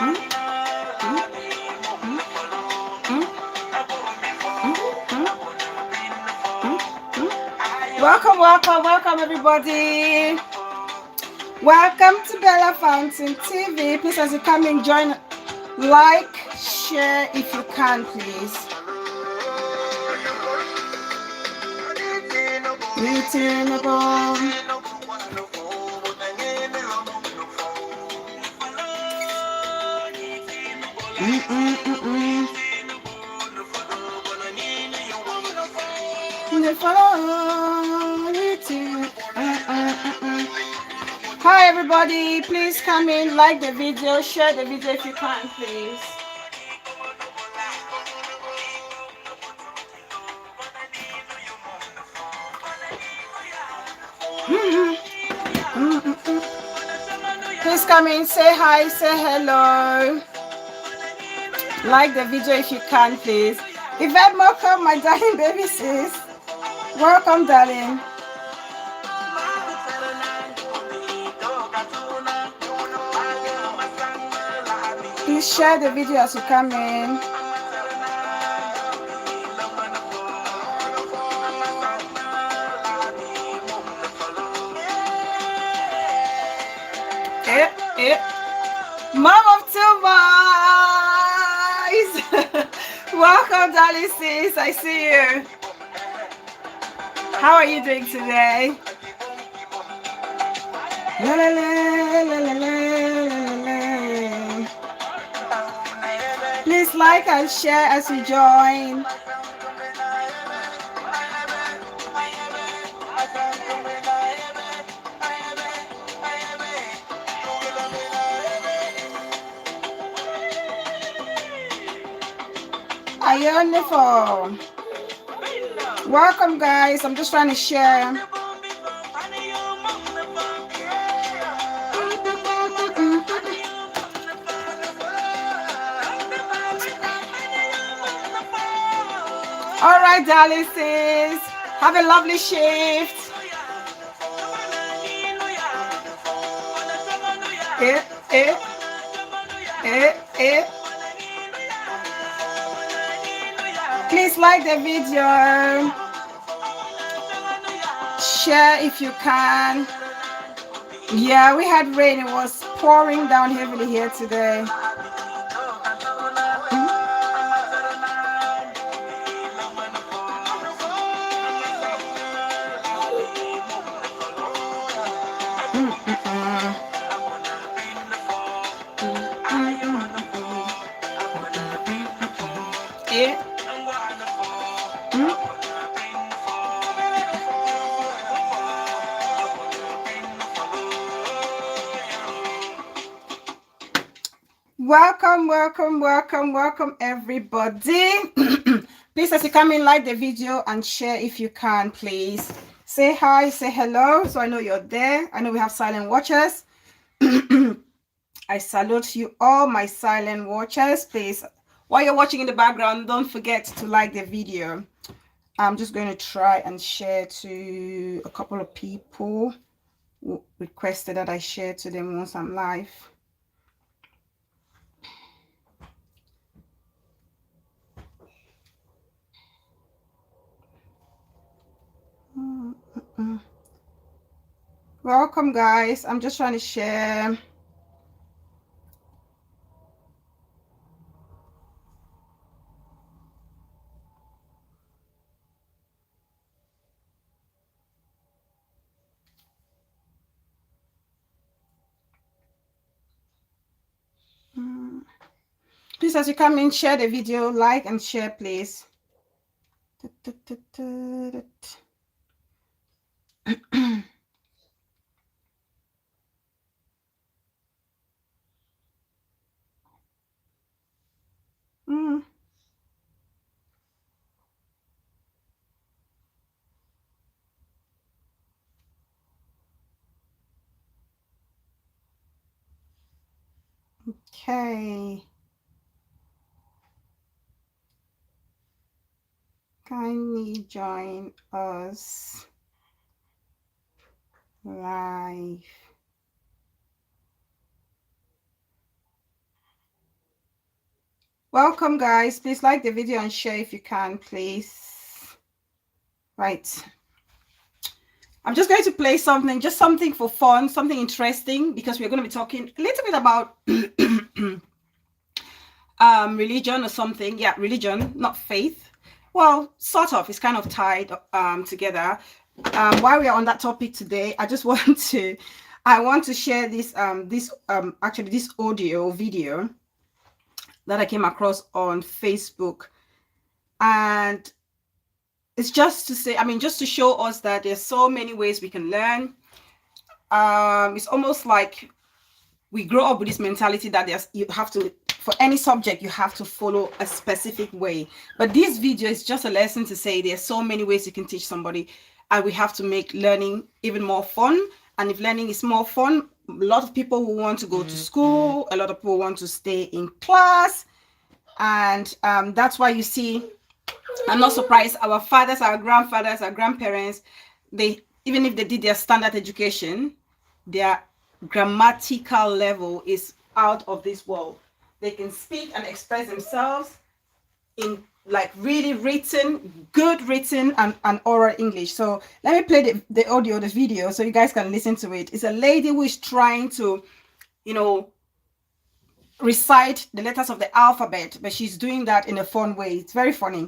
Welcome everybody. Welcome to Bella Fountain TV. Please, as you come in, join, like, share if you can, please. Hi everybody, please come in, like the video, share the video if you can, please. Please come in, say hi, say hello. Like the video if you can, please. Yvette Moko, my darling baby sis. Welcome, darling. Please share the video as you come in. Mom of two boys. Welcome, darling sis. I see you. How are you doing today? La, la, la, la, la, la, la. Please like and share as you join. Are you on the phone? Welcome, guys. I'm just trying to share. All right, darling sis. Have a lovely shift. Please like the video. Share if you can. Yeah, we had rain. It was pouring down heavily here today. Welcome everybody. Please, as you come in, like the video and share if you can, please. Say hi, say hello, so I know you're there. I know we have silent watchers. I salute you all, my silent watchers. Please, while you're watching in the background, don't forget to like the video. I'm just going to try and share to a couple of people who requested that I share to them once I'm live. Welcome, guys. I'm just trying to share. Please, as you come in, share the video, like and share, please. Okay. Kindly join us live. Welcome, guys. Please like the video and share if you can, please. Right. I'm just going to play something, just something for fun, something interesting, because we're going to be talking a little bit about religion or something. Yeah, religion, not faith. Well, sort of. It's kind of tied together. While we are on that topic today, I just want to share this actually this audio video that I came across on Facebook, and it's just to say, I mean, just to show us that there's so many ways we can learn. It's almost like we grow up with this mentality that you have to, for any subject, you have to follow a specific way. But this video is just a lesson to say there's so many ways you can teach somebody, and we have to make learning even more fun. And if learning is more fun, a lot of people will want to go to school, a lot of people want to stay in class, and that's why you see, I'm not surprised, our fathers, our grandfathers, our grandparents, they, even if they did their standard education, their grammatical level is out of this world. They can speak and express themselves in like really good written and oral English. So let me play the audio, the video, so you guys can listen to it. It's a lady who is trying to, you know, recite the letters of the alphabet, but she's doing that in a fun way. It's very funny.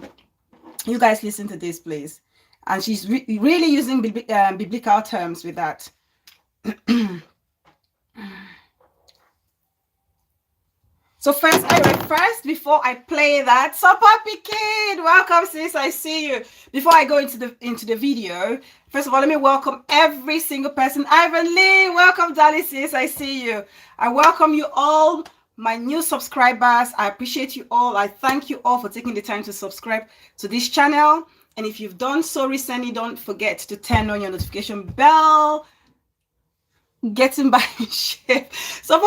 You guys listen to this, please. And she's really using biblical terms with that. So first, before I play that, so Poppy Kid, welcome sis, I see you. Before I go into the video, first of all, let me welcome every single person. Ivan Lee, welcome Dali sis, I see you. I welcome you all, my new subscribers. I appreciate you all. I thank you all for taking the time to subscribe to this channel. And if you've done so recently, don't forget to turn on your notification bell. Getting by shape. So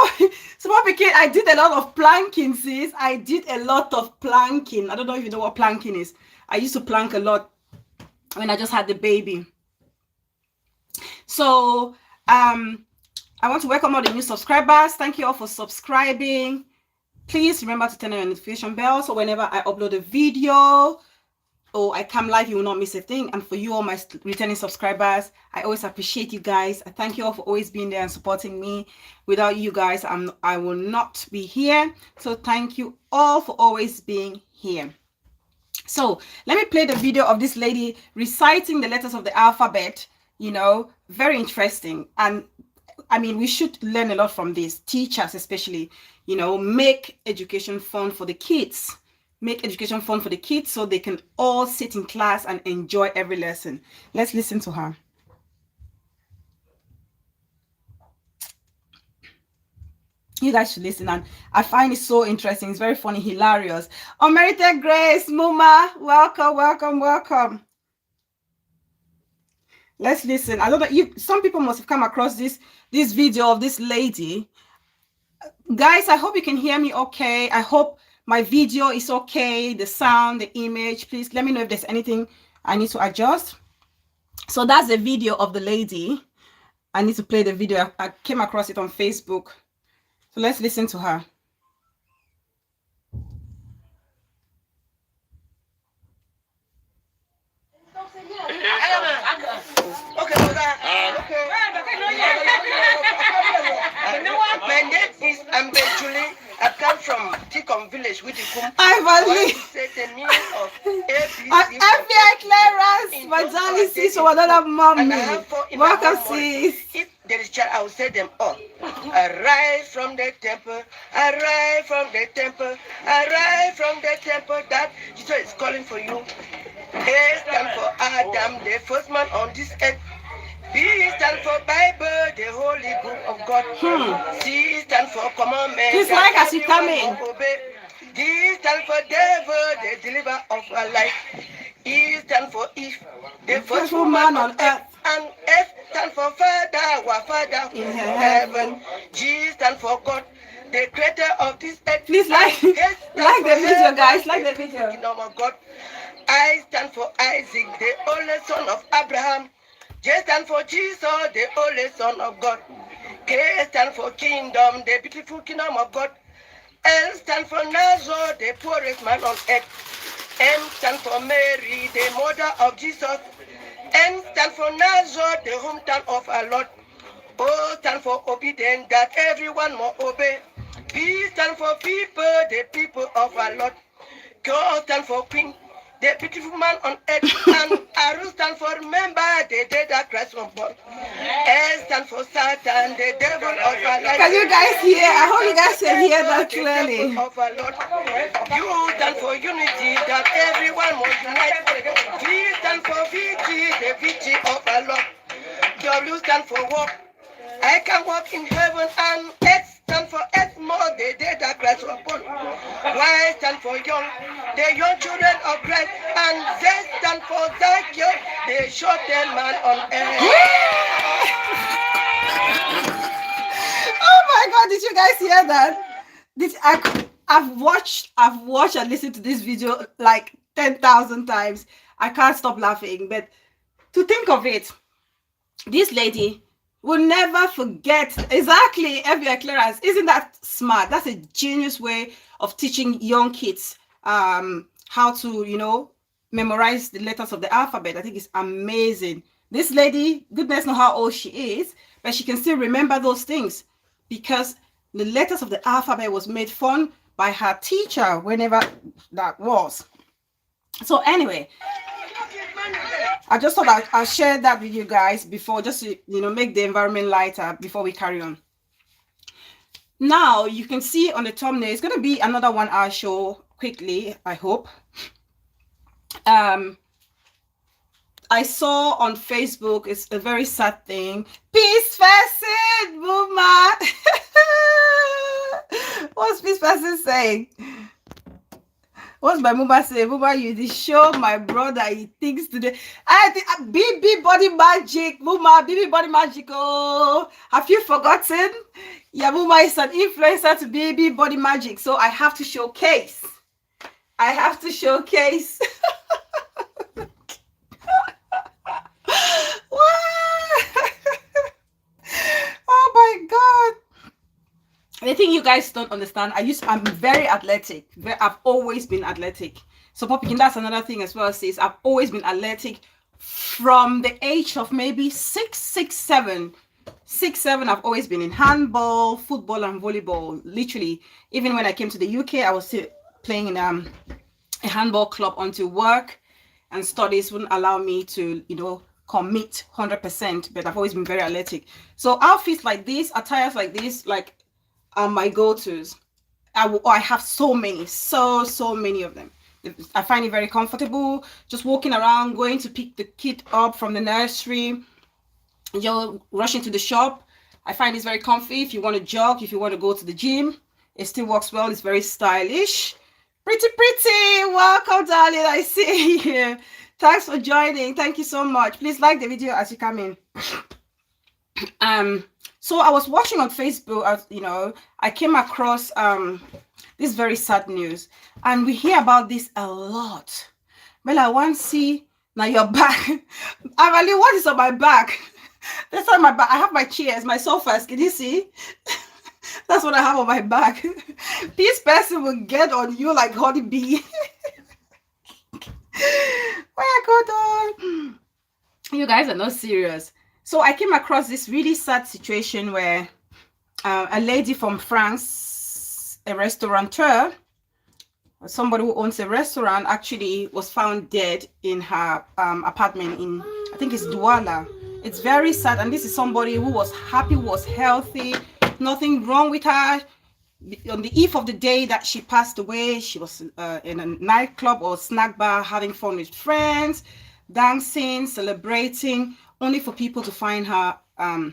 Kid, I did a lot of planking, sis. I did a lot of planking. I don't know if you know what planking is. I used to plank a lot when I just had the baby. So I want to welcome all the new subscribers. Thank you all for subscribing. Please remember to turn on your notification bell, so whenever I upload a video or I come live, you will not miss a thing. And for you all my returning subscribers, I always appreciate you guys. I thank you all for always being there and supporting me. Without you guys, I will not be here. So thank you all for always being here. So let me play the video of this lady reciting the letters of the alphabet. You know, very interesting. And I mean, we should learn a lot from this. Teachers especially, you know, make education fun for the kids. Make education fun for the kids so they can all sit in class and enjoy every lesson. Let's listen to her. You guys should listen, and I find it so interesting. It's very funny, hilarious. Unmerited Grace, Muma, welcome, welcome, welcome. Let's listen. I don't know, some people must have come across this video of this lady. Guys, I hope you can hear me okay. I hope my video is okay, the sound, the image. Please let me know if there's anything I need to adjust. So that's the video of the lady. I need to play the video. I came across it on Facebook. So let's listen to her. My name is Ambe Julie. I come from Tikom village with the FBI clearance. My darling sis from another mommy. Welcome sis. If there is child, I will say them all. Arise from the temple, arise from the temple, arise from the temple. That Jesus is calling for you. A stand for Adam, the first man on this earth. B stand for Bible, the holy book of God. C stand for commandment. Just like as you come in. D stand for devil, the deliverer of our life. E stand for Eve, the first woman on earth. And F stand for Father, our Father in heaven. G stand for God, the creator of this earth. Please like the video, guys. Like the video. Kingdom of God. I stand for Isaac, the only son of Abraham. J stand for Jesus, the only Son of God. K stand for kingdom, the beautiful kingdom of God. L stand for Nazareth, the poorest man on earth. M stand for Mary, the mother of Jesus. N stand for Nazareth, the hometown of our Lord. O stand for obedience, that everyone will obey. P stand for people, the people of our Lord. Q stand for queen, the beautiful man on earth. And R stand for remember the day that Christ was born. S stand for Satan, the devil of our life. Can you guys hear? I hope you guys can hear that The clearly. devil of our Lord. U stand for unity, that everyone must unite. V stand for victory, the victory of our Lord. W stand for walk. I can walk in heaven, and X stand for X more, the day that Christ was born. Y stand for young, the young children of Christ, and Z stand for Zacchaeus, the short-term man on earth. Oh my God, did you guys hear that? I've watched and listened to this video like 10,000 times. I can't stop laughing. But to think of it, this lady will never forget exactly every clearance. Isn't that smart? That's a genius way of teaching young kids how to, memorize the letters of the alphabet. I think it's amazing. This lady, goodness knows how old she is, but she can still remember those things because the letters of the alphabet was made fun by her teacher whenever that was. So anyway, I just thought I'll share that with you guys before, just to make the environment lighter before we carry on. Now you can see on the thumbnail, it's going to be another 1 hour show quickly, I hope. I saw on Facebook, it's a very sad thing. Peace person, Buma. What's Peace person saying? What's my Muma say? Muma, you did show my brother he thinks today. I think BB body magic, Muma, BB body magic. Oh, have you forgotten? Yeah, Muma is an influencer to BB body magic, so I have to showcase. Oh my God. The thing you guys don't understand, I'm very athletic. I've always been athletic. So Poppy, that's another thing as well, sis. I've always been athletic from the age of maybe 6, 7. I've always been in handball, football, and volleyball. Literally, even when I came to the UK, I was still playing in a handball club until work and studies wouldn't allow me to, commit 100%. But I've always been very athletic. So outfits like this, attires like this, are my go-tos. I have so many of them. I find it very comfortable just walking around, going to pick the kid up from the nursery, rushing to the shop. I find it's very comfy. If you want to jog, if you want to go to the gym, it still works well. It's very stylish. Pretty. Welcome, darling. I see you. Thanks for joining. Thank you so much. Please like the video as you come in. So I was watching on Facebook, I came across this very sad news, and we hear about this a lot. Well, I want to see now your back. Emily, what is on my back? That's on my back. I have my chairs, my sofas. Can you see? That's what I have on my back. This person will get on you like honeybee. Where I go on? You guys are not serious. So I came across this really sad situation where a lady from France, a restaurateur, somebody who owns a restaurant, actually was found dead in her apartment in, I think it's Douala. It's very sad. And this is somebody who was happy, was healthy, nothing wrong with her. On the eve of the day that she passed away, she was in a nightclub or snack bar having fun with friends, dancing, celebrating, only for people to find her a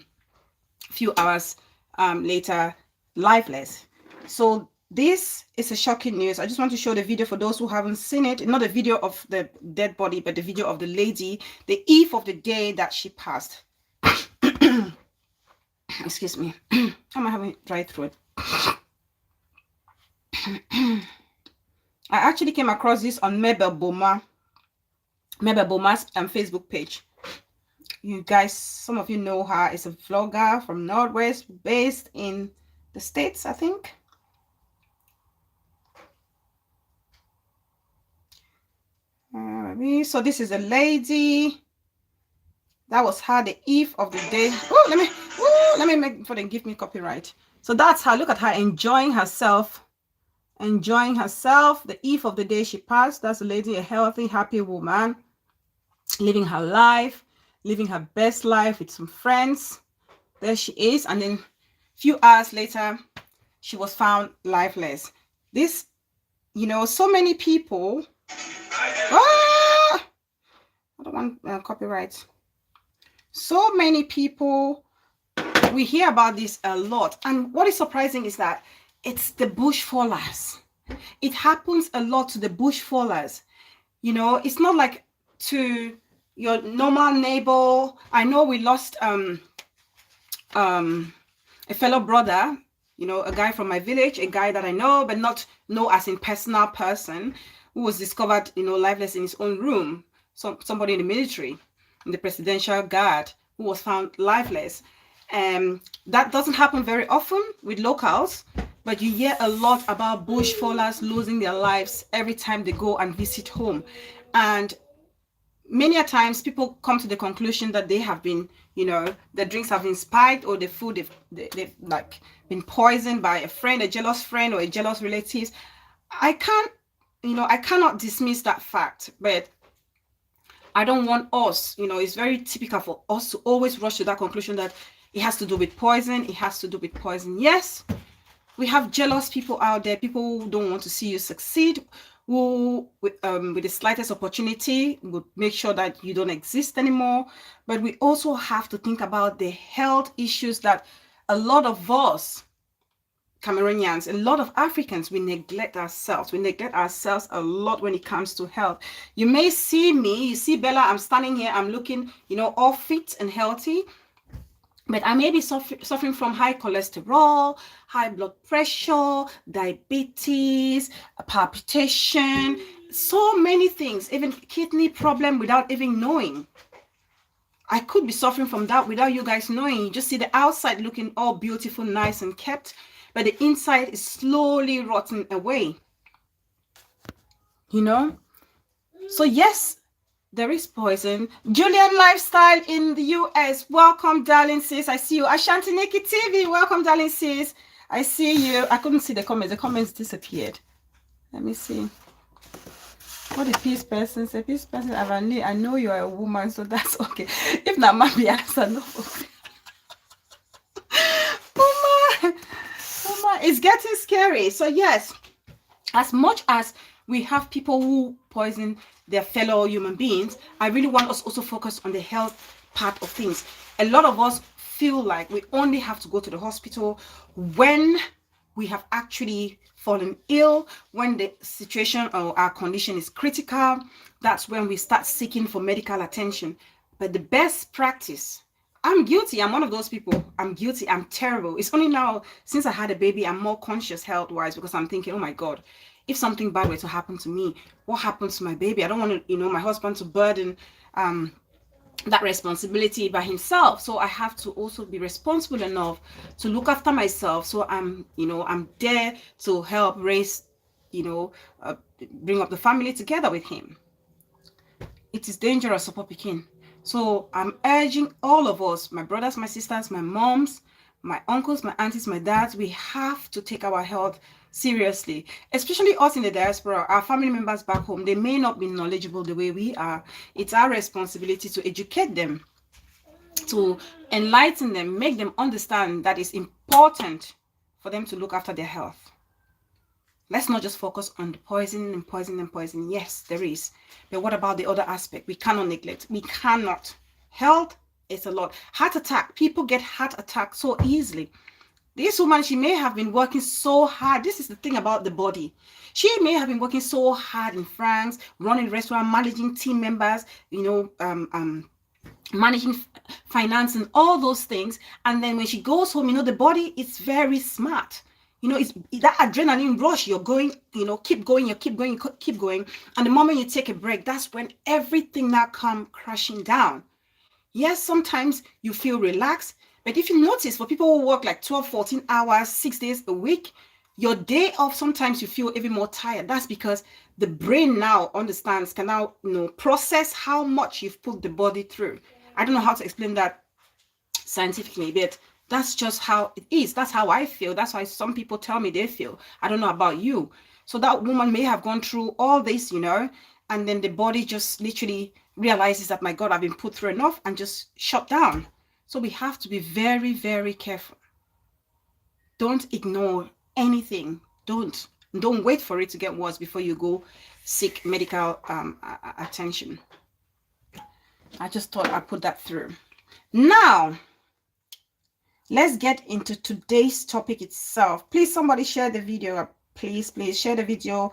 few hours later lifeless. So this is a shocking news. I just want to show the video for those who haven't seen it. Not the video of the dead body, but the video of the lady, the eve of the day that she passed. Excuse me. I'm having dry throat. I actually came across this on Mabel Boma's Facebook page. You guys, some of you know her. It's a vlogger from Northwest, based in the States, I think. So this is a lady. That was her, the eve of the day. Let me make before they give me copyright. So that's her. Look at her enjoying herself. Enjoying herself. The eve of the day she passed. That's a lady, a healthy, happy woman, living her life, living her best life with some friends. There she is. And then a few hours later, she was found lifeless. This, so many people. I don't want copyright. So many people, we hear about this a lot. And what is surprising is that it's the bush fallers. It happens a lot to the bush fallers. It's not like to your normal neighbor. I know we lost a fellow brother, a guy from my village, a guy that I know, but not know as in personal person, who was discovered, lifeless in his own room. Somebody in the military, in the presidential guard, who was found lifeless. That doesn't happen very often with locals, but you hear a lot about bush fallers losing their lives every time they go and visit home. And many a times people come to the conclusion that they have been, the drinks have been spiked, or the food they've like been poisoned by a friend, a jealous friend, or a jealous relative. I cannot dismiss that fact, but I don't want us, it's very typical for us to always rush to that conclusion that it has to do with poison. It has to do with poison. Yes, we have jealous people out there, people who don't want to see you succeed, who with the slightest opportunity would make sure that you don't exist anymore. But we also have to think about the health issues that a lot of us Cameroonians, a lot of Africans, we neglect ourselves. We neglect ourselves a lot when it comes to health. You may see me, you see Bella, I'm standing here, I'm looking, all fit and healthy, but I may be suffering from high cholesterol, high blood pressure, diabetes, palpitation, so many things, even kidney problem without even knowing. I could be suffering from that without you guys knowing. You just see the outside looking all beautiful, nice and kept, but the inside is slowly rotting away. So yes, there is poison. Julian Lifestyle in the US. Welcome, darling sis. I see you. Ashanti Nikki TV. Welcome, darling sis. I see you. I couldn't see the comments. The comments disappeared. Let me see. What the peace person say? Peace person, I know you are a woman, so that's okay. If not, might be answer no. It's getting scary. So yes, as much as we have people who poison their fellow human beings, I really want us also focus on the health part of things. A lot of us feel like we only have to go to the hospital when we have actually fallen ill, when the situation or our condition is critical. That's when we start seeking for medical attention. But the best practice, I'm guilty. I'm one of those people. I'm guilty. I'm terrible. It's only now, since I had a baby, I'm more conscious health-wise, because I'm thinking, oh my God, if something bad were to happen to me, what happens to my baby? I don't want to, my husband to burden that responsibility by himself. So I have to also be responsible enough to look after myself. So I'm there to help raise, bring up the family together with him. It is dangerous, Papa Pikin. So I'm urging all of us, my brothers, my sisters, my moms, my uncles, my aunties, my dads, we have to take our health seriously, especially us in the diaspora. Our family members back home, they may not be knowledgeable the way we are. It's our responsibility to educate them, to enlighten them, make them understand that it's important for them to look after their health. Let's not just focus on the poisoning and poisoning and poisoning. Yes, there is. But what about the other aspect? We cannot neglect. We cannot. Health is a lot. Heart attack. People get heart attack so easily. This woman, she may have been working so hard. This is the thing about the body. She may have been working so hard in France, running restaurant, managing team members, managing finance and all those things. And then when she goes home, the body is very smart. It's that adrenaline rush. You're going, keep going, you keep going. And the moment you take a break, that's when everything now comes crashing down. Yes, sometimes you feel relaxed. But if you notice, for people who work like 12, 14 hours, 6 days a week, Your day off, sometimes you feel even more tired. That's because the brain now understands, can now, process how much you've put the body through. I don't know how to explain that scientifically, but that's just how it is. That's how I feel. That's why some people tell me they feel. I don't know about you. So that woman may have gone through all this, and then the body just literally realizes that, my God, I've been put through enough, and just shut down. So we have to be very, very careful. Don't ignore anything. Don't wait for it to get worse before you go seek medical attention. I just thought I'd put that through. Now, let's get into today's topic itself. Please, somebody share the video. Please share the video.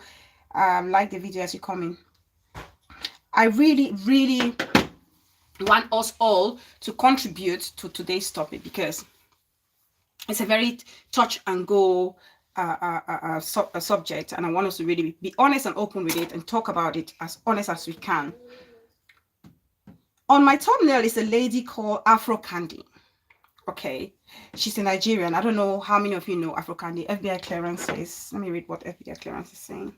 Like the video as you come in. I really, really want us all to contribute to today's topic, because it's a very touch and go subject, and I want us to really be honest and open with it and talk about it as honest as we can. On my thumbnail is a lady called Afro Candy. Okay, she's a Nigerian. I don't know how many of you know Afro Candy. FBI clearance says, let me read what FBI clearance is saying.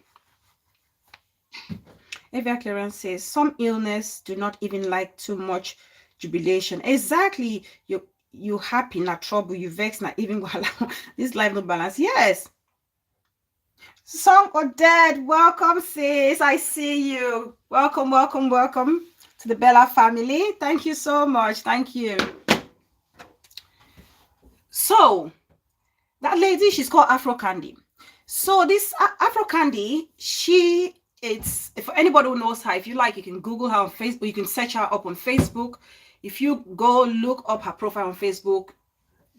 FBI clearance says, some illness do not even like too much jubilation. Exactly. You happy, not trouble, you vex, not even this life no balance. Yes. Song Odette, welcome, sis. I see you. Welcome to the Bella family. Thank you so much. Thank you. So that lady, she's called Afro Candy. So this Afro Candy, it's for anybody who knows her, if you like, you can Google her on Facebook, you can search her up on Facebook. If you go look up her profile on Facebook,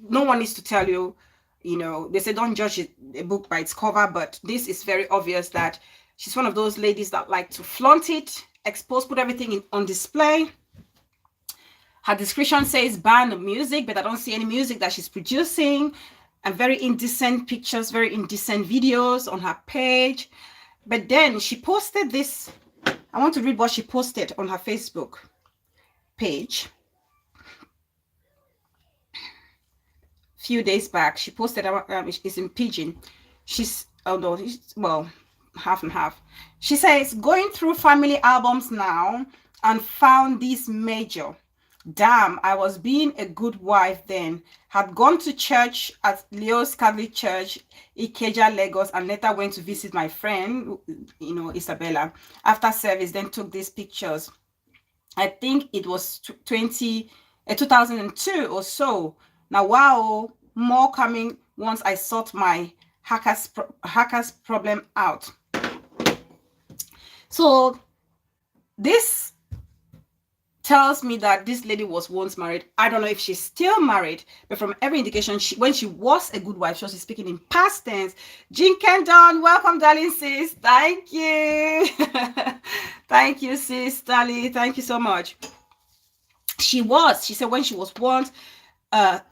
no one needs to tell you, they say don't judge a book by its cover, but this is very obvious that she's one of those ladies that like to flaunt it, expose, put everything on display. Her description says ban of music, but I don't see any music that she's producing, and very indecent pictures, very indecent videos on her page. But then she posted this. I want to read what she posted on her Facebook page. Few days back, she posted, it's in Pidgin. She's, half and half. She says, going through family albums now and found this major. Damn, I was being a good wife then. Had gone to church at Leo's Catholic Church, Ikeja, Lagos, and later went to visit my friend, Isabella, after service, then took these pictures. I think it was 2002 or so. Now, wow, more coming once I sort my hackers problem out. So this tells me that this lady was once married. I don't know if she's still married, but from every indication, when she was a good wife, she was speaking in past tense. Jean Kendon, welcome, darling sis. Thank you. Thank you, sis, darling. Thank you so much. She said when she was once, Villa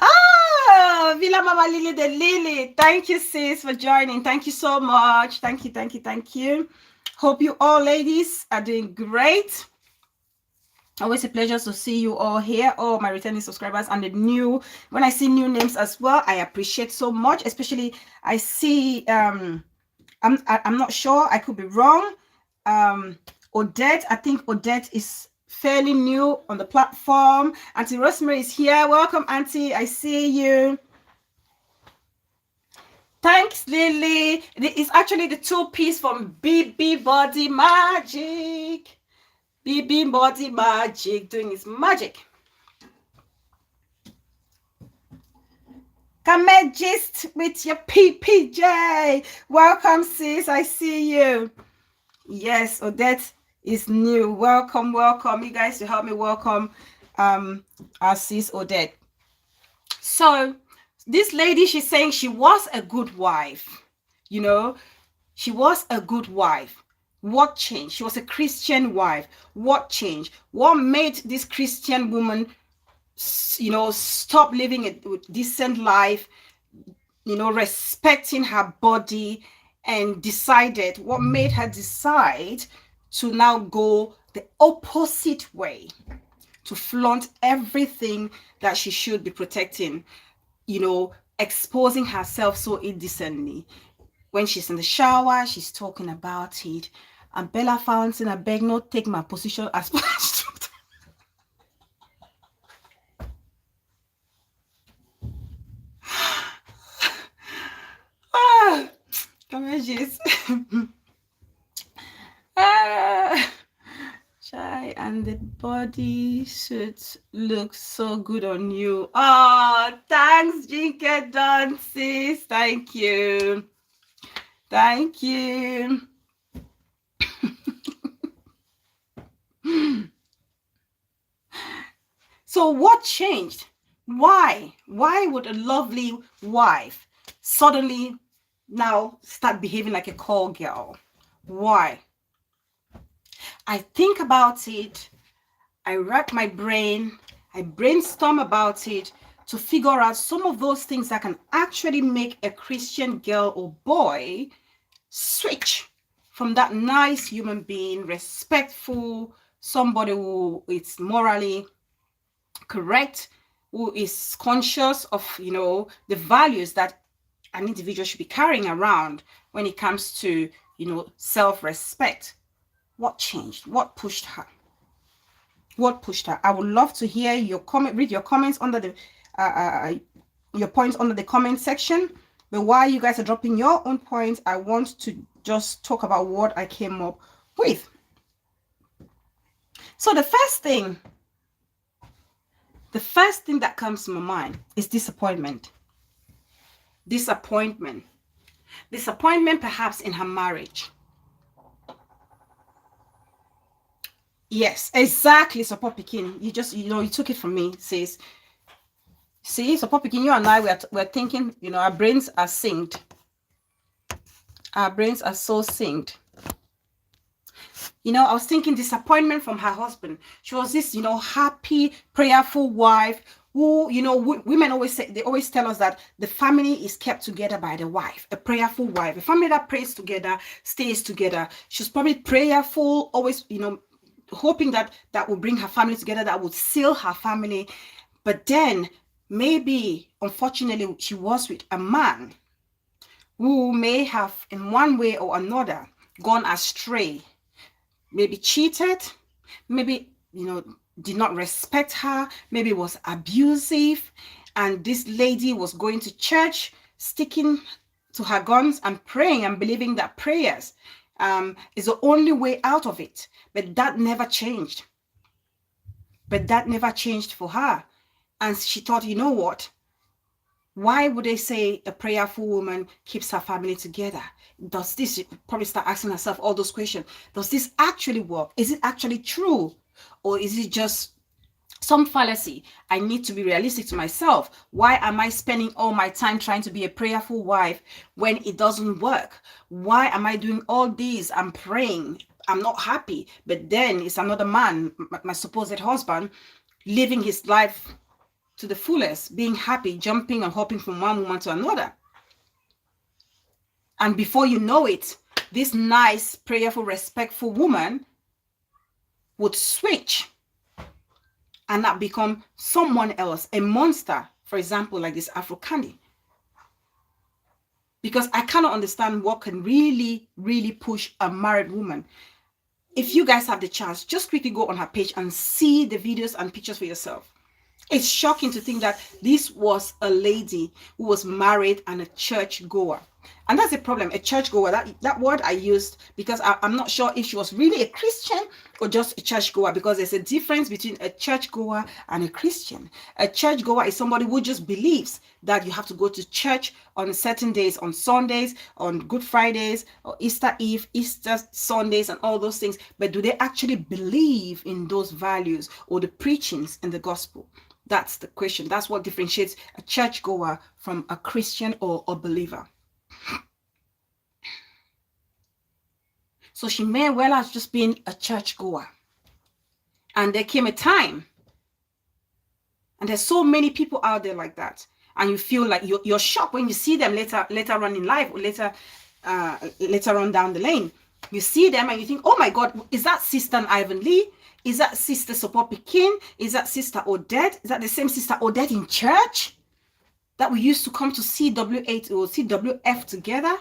Mama Lily the Lily. Thank you, sis, for joining. Thank you so much. Thank you. Hope you all ladies are doing great. Always a pleasure to see you all here, all my returning subscribers, and when I see new names as well, I appreciate so much. Especially I see I'm not sure, I could be wrong. Odette, I think Odette is fairly new on the platform. Auntie Rosemary is here. Welcome, Auntie. I see you. Thanks, Lily. It's actually the 2-piece from BB Body Magic. BB Body Magic doing his magic. Come and gist with your PPJ. Welcome, sis. I see you. Yes, Odette is new. Welcome. You guys to help me welcome our sis Odette. So this lady, she's saying she was a good wife. She was a good wife. What changed? She was a Christian wife. What changed? What made this Christian woman, stop living a decent life, respecting her body, and what made her decide to now go the opposite way, to flaunt everything that she should be protecting, exposing herself so indecently, When she's in the shower, she's talking about it. And Bella Fountain, I beg not take my position as come here, jeez. Chai, and the body suit looks so good on you. Oh, thanks, Jinke Don, sis. Thank you. Thank you. So what changed? Why would a lovely wife suddenly now start behaving like a call girl? Why? I think about it, I rack my brain, I brainstorm about it to figure out some of those things that can actually make a Christian girl or boy switch from that nice human being, respectful, somebody who is morally correct, who is conscious of, the values that an individual should be carrying around when it comes to, self-respect. What changed? What pushed her? What pushed her? I would love to hear your comment, read your comments under the your points under the comment section. But while you guys are dropping your own points, I want to just talk about what I came up with. So the first thing that comes to my mind is disappointment. Disappointment perhaps in her marriage. Yes, exactly. Support Pekin. You took it from me, sis. See, Support Pekin, you and I, we're thinking, our brains are synced. Our brains are so synced. I was thinking disappointment from her husband. She was this, happy, prayerful wife who, women always say, they always tell us that the family is kept together by the wife, a prayerful wife, a family that prays together, stays together. She's probably prayerful, always, hoping that would bring her family together, that would seal her family. But then maybe, unfortunately, she was with a man who may have, in one way or another, gone astray, maybe cheated, maybe, did not respect her, maybe was abusive, and this lady was going to church, sticking to her guns and praying and believing that prayers is the only way out of it. But that never changed. For her. And she thought, you know what? Why would they say a prayerful woman keeps her family together? Does this, she probably start asking herself all those questions. Does this actually work? Is it actually true? Or is it just some fallacy? I need to be realistic to myself. Why am I spending all my time trying to be a prayerful wife when it doesn't work? Why am I doing all this? I'm praying, I'm not happy, but then it's another man, my supposed husband, living his life to the fullest, being happy, jumping and hopping from one woman to another. And before you know it, this nice, prayerful, respectful woman would switch and not become someone else, a monster, for example, like this Afro Candy. Because I cannot understand what can really, really push a married woman. If you guys have the chance, just quickly go on her page and see the videos and pictures for yourself. It's shocking to think that this was a lady who was married and a church goer. And that's the problem, a church goer. That word I used because I'm not sure if she was really a Christian or just a church goer, because there's a difference between a church goer and a Christian. A church goer is somebody who just believes that you have to go to church on certain days, on Sundays, on Good Fridays, or Easter Eve, Easter Sundays, and all those things. But do they actually believe in those values or the preachings in the gospel? That's the question. That's what differentiates a churchgoer from a Christian or a believer. So she may well have just been a churchgoer. And there came a time, and there's so many people out there like that, and you feel like you're shocked when you see them later on in life, or later on down the lane. You see them and you think, oh my God, is that Sister Ivan Lee? Is that Sister Support Pekin? Is that Sister Odette? Is that the same Sister Odette in church that we used to come to CW8 or CWF together?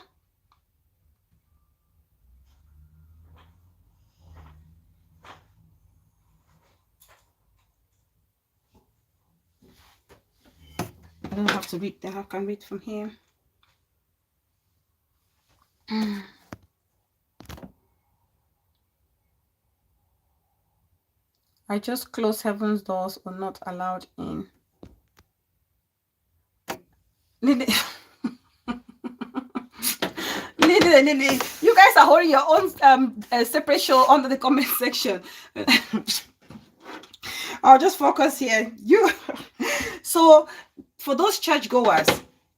don't have to read them. I can read from here. I just close heaven's doors or not allowed in. Lily, Lily, you guys are holding your own separate show under the comment section. I'll just focus here. So for those churchgoers,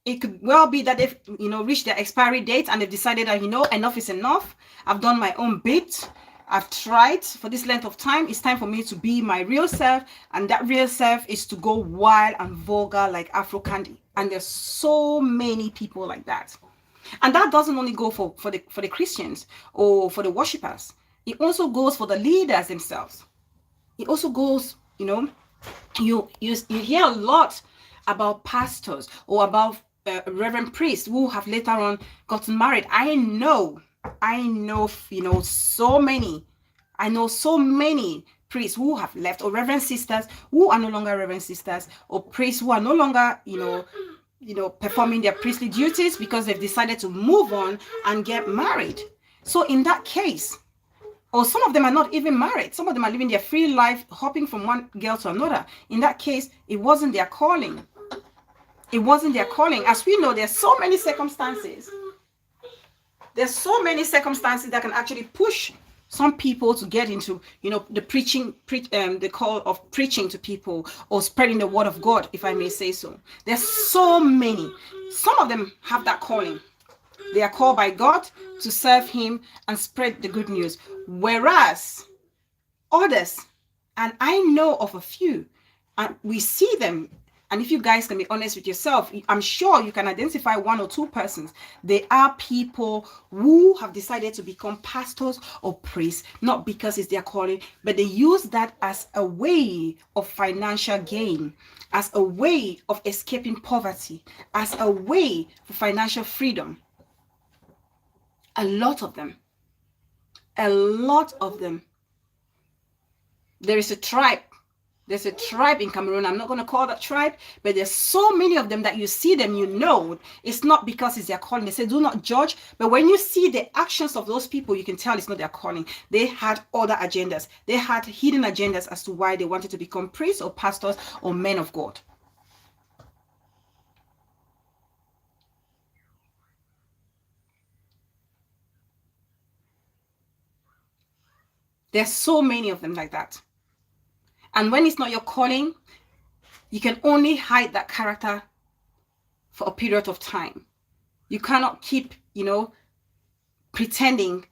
it could well be that they've reached their expiry date and they've decided that enough is enough. I've done my own bit. I've tried for this length of time. It's time for me to be my real self, and that real self is to go wild and vulgar like Afro Candy. And there's so many people like that. And that doesn't only go for the Christians or for the worshippers. It also goes for the leaders themselves. It also goes, you hear a lot about pastors or about reverend priests who have later on gotten married. I know so many priests who have left, or reverend sisters who are no longer reverend sisters, or priests who are no longer performing their priestly duties because they've decided to move on and get married. So in that case, or some of them are not even married, some of them are living their free life, hopping from one girl to another. In that case, it wasn't their calling. It wasn't their calling. As we know, there's so many circumstances. There's so many circumstances that can actually push some people to get into, the call of preaching to people or spreading the word of God, if I may say so. There's so many. Some of them have that calling. They are called by God to serve him and spread the good news. Whereas others, and I know of a few, and we see them, and if you guys can be honest with yourself, I'm sure you can identify one or two persons. They are people who have decided to become pastors or priests, not because it's their calling, but they use that as a way of financial gain, as a way of escaping poverty, as a way for financial freedom. A lot of them. There is a tribe. There's a tribe in Cameroon. I'm not going to call that tribe, but there's so many of them that you see them, it's not because it's their calling. They say, do not judge. But when you see the actions of those people, you can tell it's not their calling. They had other agendas. They had hidden agendas as to why they wanted to become priests or pastors or men of God. There's so many of them like that. And when it's not your calling, you can only hide that character for a period of time. You cannot keep, pretending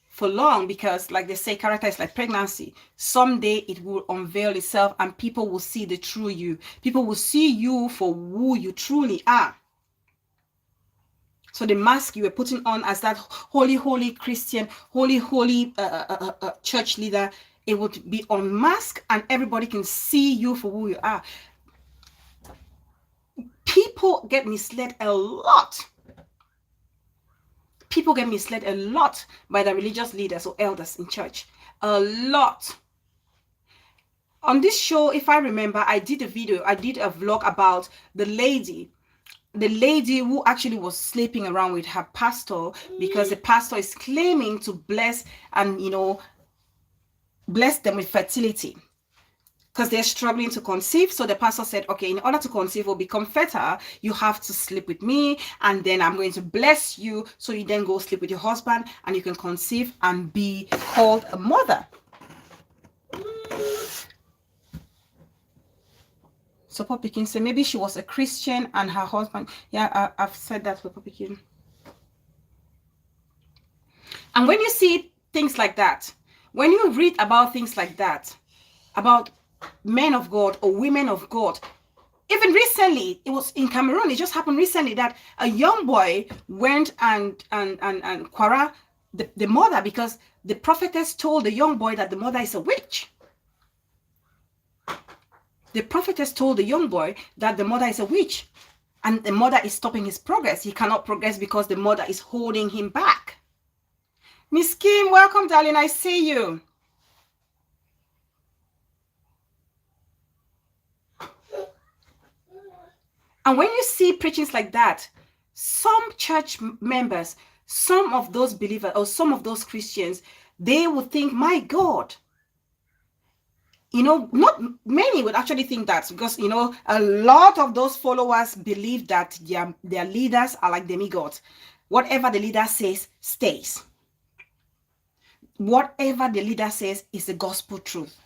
for long, because like they say, character is like pregnancy. Someday it will unveil itself and people will see the true you. People will see you for who you truly are. So the mask you were putting on as that holy Christian, holy church leader, it would be unmasked and everybody can see you for who you are. People get misled a lot. People get misled a lot by the religious leaders or elders in church. A lot. On this show, if I remember, I did a vlog about the lady who actually was sleeping around with her pastor because the pastor is claiming to bless and, bless them with fertility because they're struggling to conceive. So the pastor said, okay, in order to conceive or become fertile, you have to sleep with me, and then I'm going to bless you. So you then go sleep with your husband and you can conceive and be called a mother. So Poppy can say maybe she was a Christian and her husband. Yeah, I've said that for Poppy King. And when you see things like that, when you read about things like that, about men of God or women of God, even recently, it was in Cameroon, it just happened recently that a young boy went and quarreled the mother because the prophetess told the young boy that the mother is a witch. The prophetess told the young boy that the mother is a witch and the mother is stopping his progress. He cannot progress because the mother is holding him back. Miss Kim, welcome, darling. I see you. And when you see preachings like that, some church members, some of those believers or some of those Christians, they would think, my God, not many would actually think that, because a lot of those followers believe that their leaders are like demigods. Whatever the leader says stays. Whatever the leader says is the gospel truth.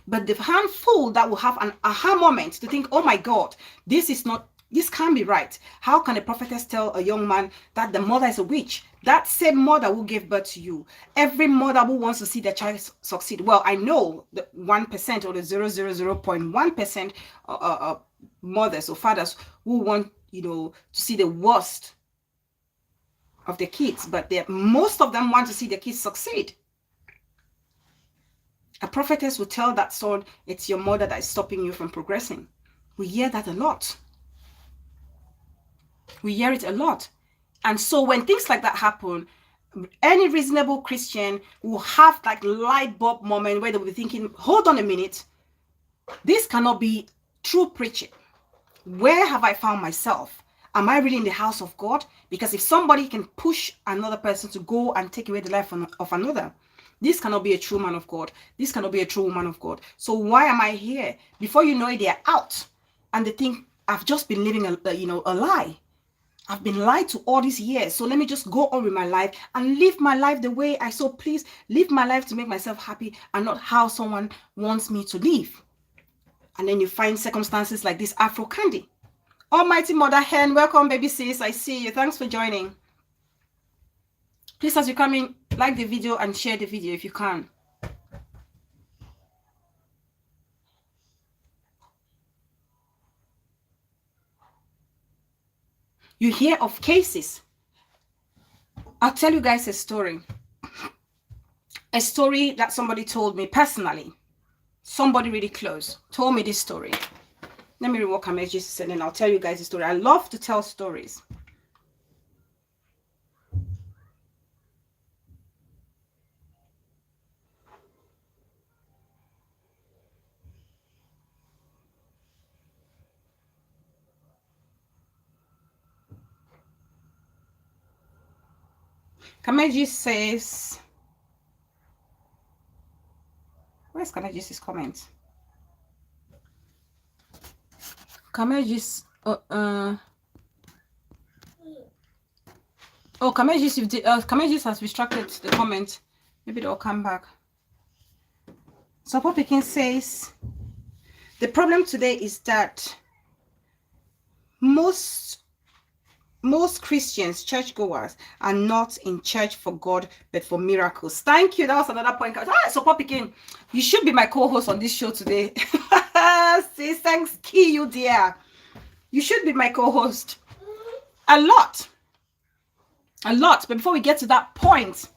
But the handful that will have an aha moment to think, oh my God, this can't be right. How can a prophetess tell a young man that the mother is a witch? That same mother who gave birth to you. Every mother who wants to see their child succeed. Well, I know the 1% or the 0.001% mothers or fathers who want, to see the worst of their kids, but most of them want to see their kids succeed. A prophetess will tell that son, it's your mother that is stopping you from progressing. We hear that a lot. We hear it a lot. And so when things like that happen, any reasonable Christian will have like light bulb moment where they'll be thinking, hold on a minute, this cannot be true preaching. Where have I found myself? Am I really in the house of God? Because if somebody can push another person to go and take away the life of another, this cannot be a true man of God. This cannot be a true woman of God. So why am I here? Before you know it, they're out. And they think, I've just been living a lie. I've been lied to all these years. So let me just go on with my life and live my life the way I so please. Live my life to make myself happy and not how someone wants me to live. And then you find circumstances like this Afro Candy. Almighty Mother Hen, welcome, baby sis. I see you. Thanks for joining. Please, as you come in, like the video and share the video if you can. You hear of cases. I'll tell you guys a story. A story that somebody told me personally. Somebody really close told me this story. Let me read what Kameji said and I'll tell you guys the story. I love to tell stories. Kameji says, where's Kameji's comment? Kameji's Kameji's has restricted the comment. Maybe they'll come back. So Papa Pikin says the problem today is that most Christians, churchgoers, are not in church for God, but for miracles. Thank you. That was another point. So Papa Pikin, you should be my co-host on this show today. Sis, thanks, Key, you dear. You should be my co-host. A lot. But before we get to that point,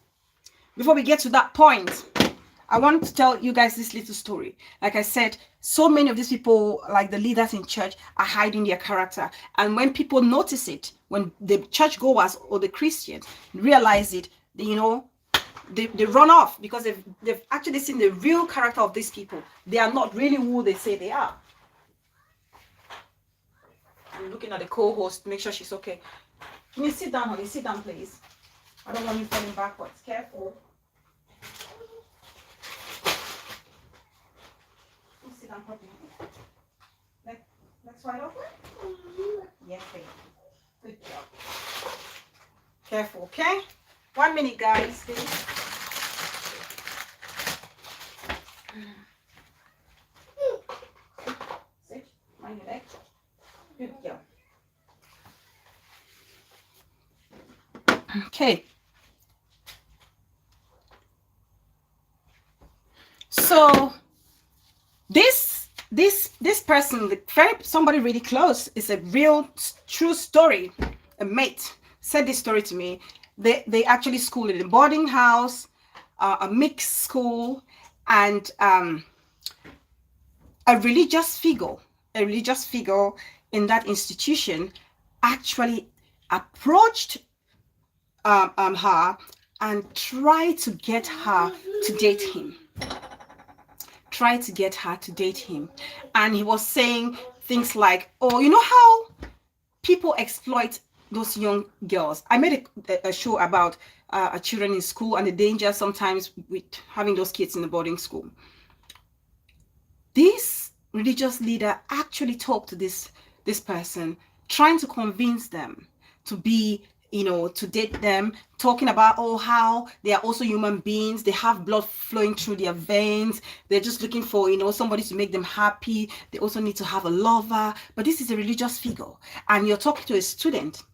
I want to tell you guys this little story. Like I said, so many of these people, like the leaders in church, are hiding their character. And when people notice it, when the churchgoers or the Christians realize it, they run off because they've actually seen the real character of these people. They are not really who they say they are. I'm looking at the co-host, make sure she's okay. Can you sit down, honey? Sit down, please. I don't want you falling backwards. Careful. Sit down properly. Legs wide open? Yes, baby. Good job. Careful, okay? 1 minute, guys, please. Sit. Mind your legs. Good job. Okay. So this person, somebody really close, is a real true story. A mate said this story to me. They actually schooled in a boarding house, a mixed school, and a religious figure in that institution actually approached her and tried to get her to date him. And he was saying things like, oh, you know how people exploit those young girls. I made a show about children in school and the danger sometimes with having those kids in the boarding school. This religious leader actually talked to this person, trying to convince them to be, to date them, talking about, oh, how they are also human beings. They have blood flowing through their veins. They're just looking for, somebody to make them happy. They also need to have a lover. But this is a religious figure. And you're talking to a student,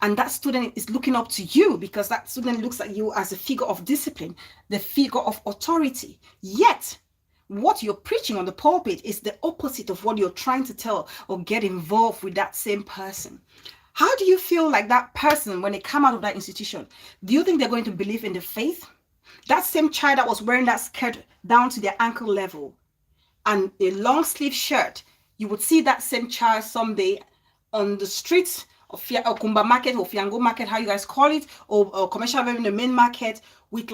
and that student is looking up to you because that student looks at you as a figure of discipline, the figure of authority. Yet, what you're preaching on the pulpit is the opposite of what you're trying to tell or get involved with that same person. How do you feel like that person when they come out of that institution? Do you think they're going to believe in the faith? That same child that was wearing that skirt down to their ankle level and a long sleeve shirt, you would see that same child someday on the streets of Kumba Market or Fiango Market, how you guys call it, or Commercial Avenue in the main market with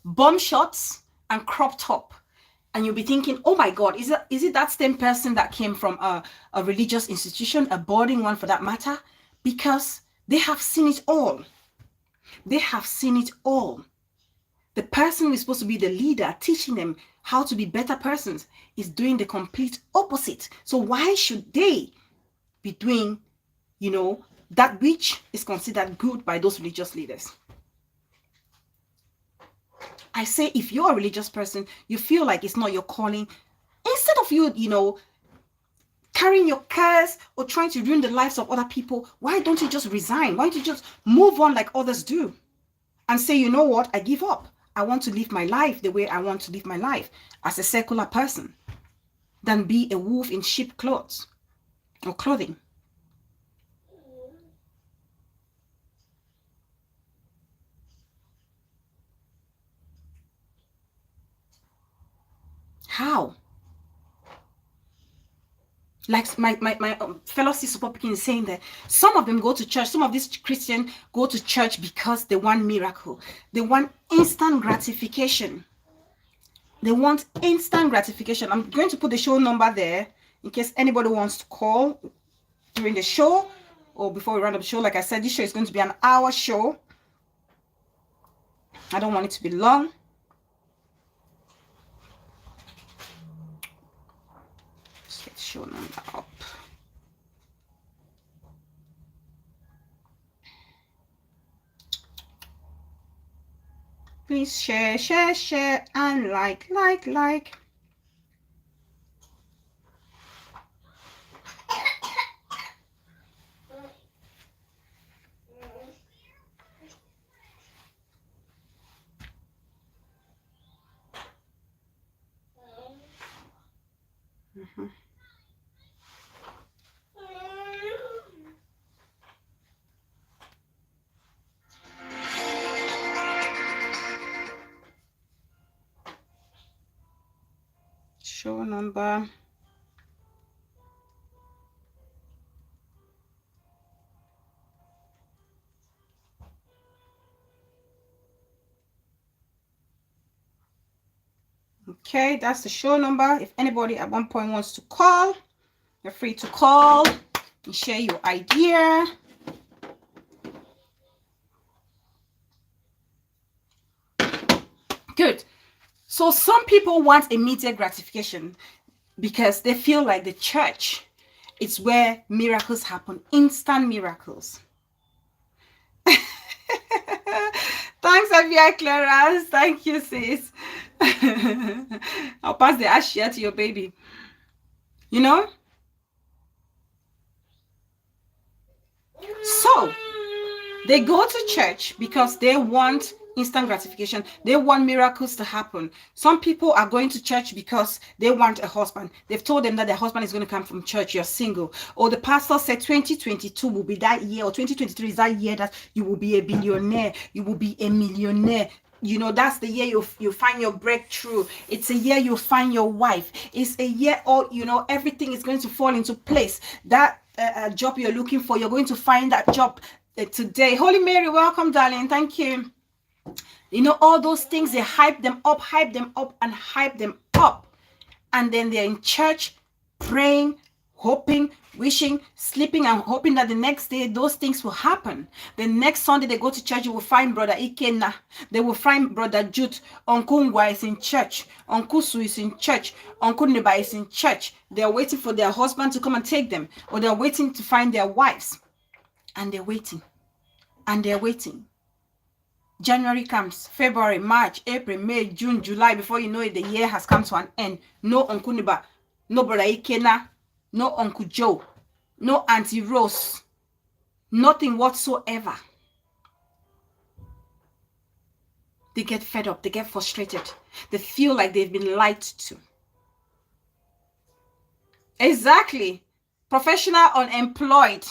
bomb shots and crop top. And you'll be thinking, oh my God, is it that same person that came from a religious institution, a boarding one for that matter? Because they have seen it all. They have seen it all. The person who is supposed to be the leader, teaching them how to be better persons, is doing the complete opposite. So why should they be doing, that which is considered good by those religious leaders? I say, if you're a religious person, you feel like it's not your calling, instead of you, carrying your curse or trying to ruin the lives of other people, why don't you just resign? Why don't you just move on like others do and say, you know what, I give up. I want to live my life the way I want to live my life as a secular person, than be a wolf in sheep clothes or clothing. How? Like my fellow sister Popikin is saying that some of them go to church, some of these Christians go to church because they want miracle. They want instant gratification. They want instant gratification. I'm going to put the show number there in case anybody wants to call during the show or before we run up the show. Like I said, this show is going to be an hour show. I don't want it to be long. Let's get the show number up. Please share, share, share, and like. Show number. Okay, that's the show number. If anybody at one point wants to call, you're free to call and share your idea. Good. So some people want immediate gratification because they feel like the church is where miracles happen, instant miracles. Thanks, FBI Clarence. Thank you, sis. I'll pass the ash here to your baby. So they go to church because they want instant gratification. They want miracles to happen. Some people are going to church because they want a husband. They've told them that their husband is going to come from church. You're single. Or the pastor said 2022 will be that year, or 2023 is that year that you will be a billionaire. You will be a millionaire. That's the year you find your breakthrough. It's a year you find your wife. It's a year everything is going to fall into place. That job you're looking for, you're going to find that job today. Holy Mary, welcome, darling. Thank you. All those things, they hype them up, and hype them up. And then they're in church praying, hoping, wishing, sleeping, and hoping that the next day those things will happen. The next Sunday they go to church, you will find Brother Ikenna. They will find Brother Jute. Uncle Ngwa is in church. Uncle Su is in church. Uncle Neba is in church. They are waiting for their husband to come and take them. Or they are waiting to find their wives. And they're waiting. And they're waiting. January comes, February, March, April, May, June, July. Before you know it, the year has come to an end. No Uncle Neba, no Brother Ikenna, no Uncle Joe, no Auntie Rose, nothing whatsoever. They get fed up, they get frustrated. They feel like they've been lied to. Exactly. Professional unemployed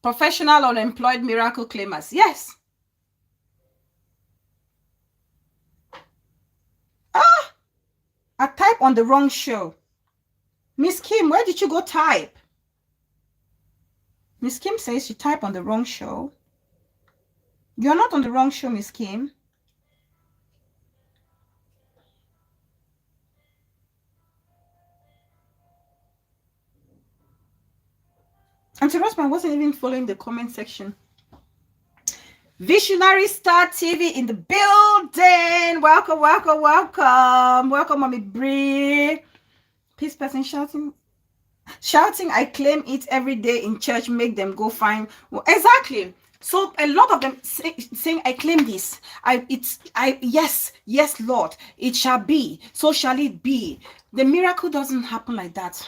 miracle claimers. Yes. I type on the wrong show. Miss Kim, where did you go type? Miss Kim says she typed on the wrong show. You're not on the wrong show, Miss Kim. Auntie Rosman wasn't even following the comment section. Visionary Star TV in the building. Welcome, welcome, welcome. Welcome, Mommy Bree. Peace person shouting. I claim it every day in church. Make them go find. Well, exactly. So a lot of them saying, I claim this. Yes, Lord. It shall be. So shall it be. The miracle doesn't happen like that.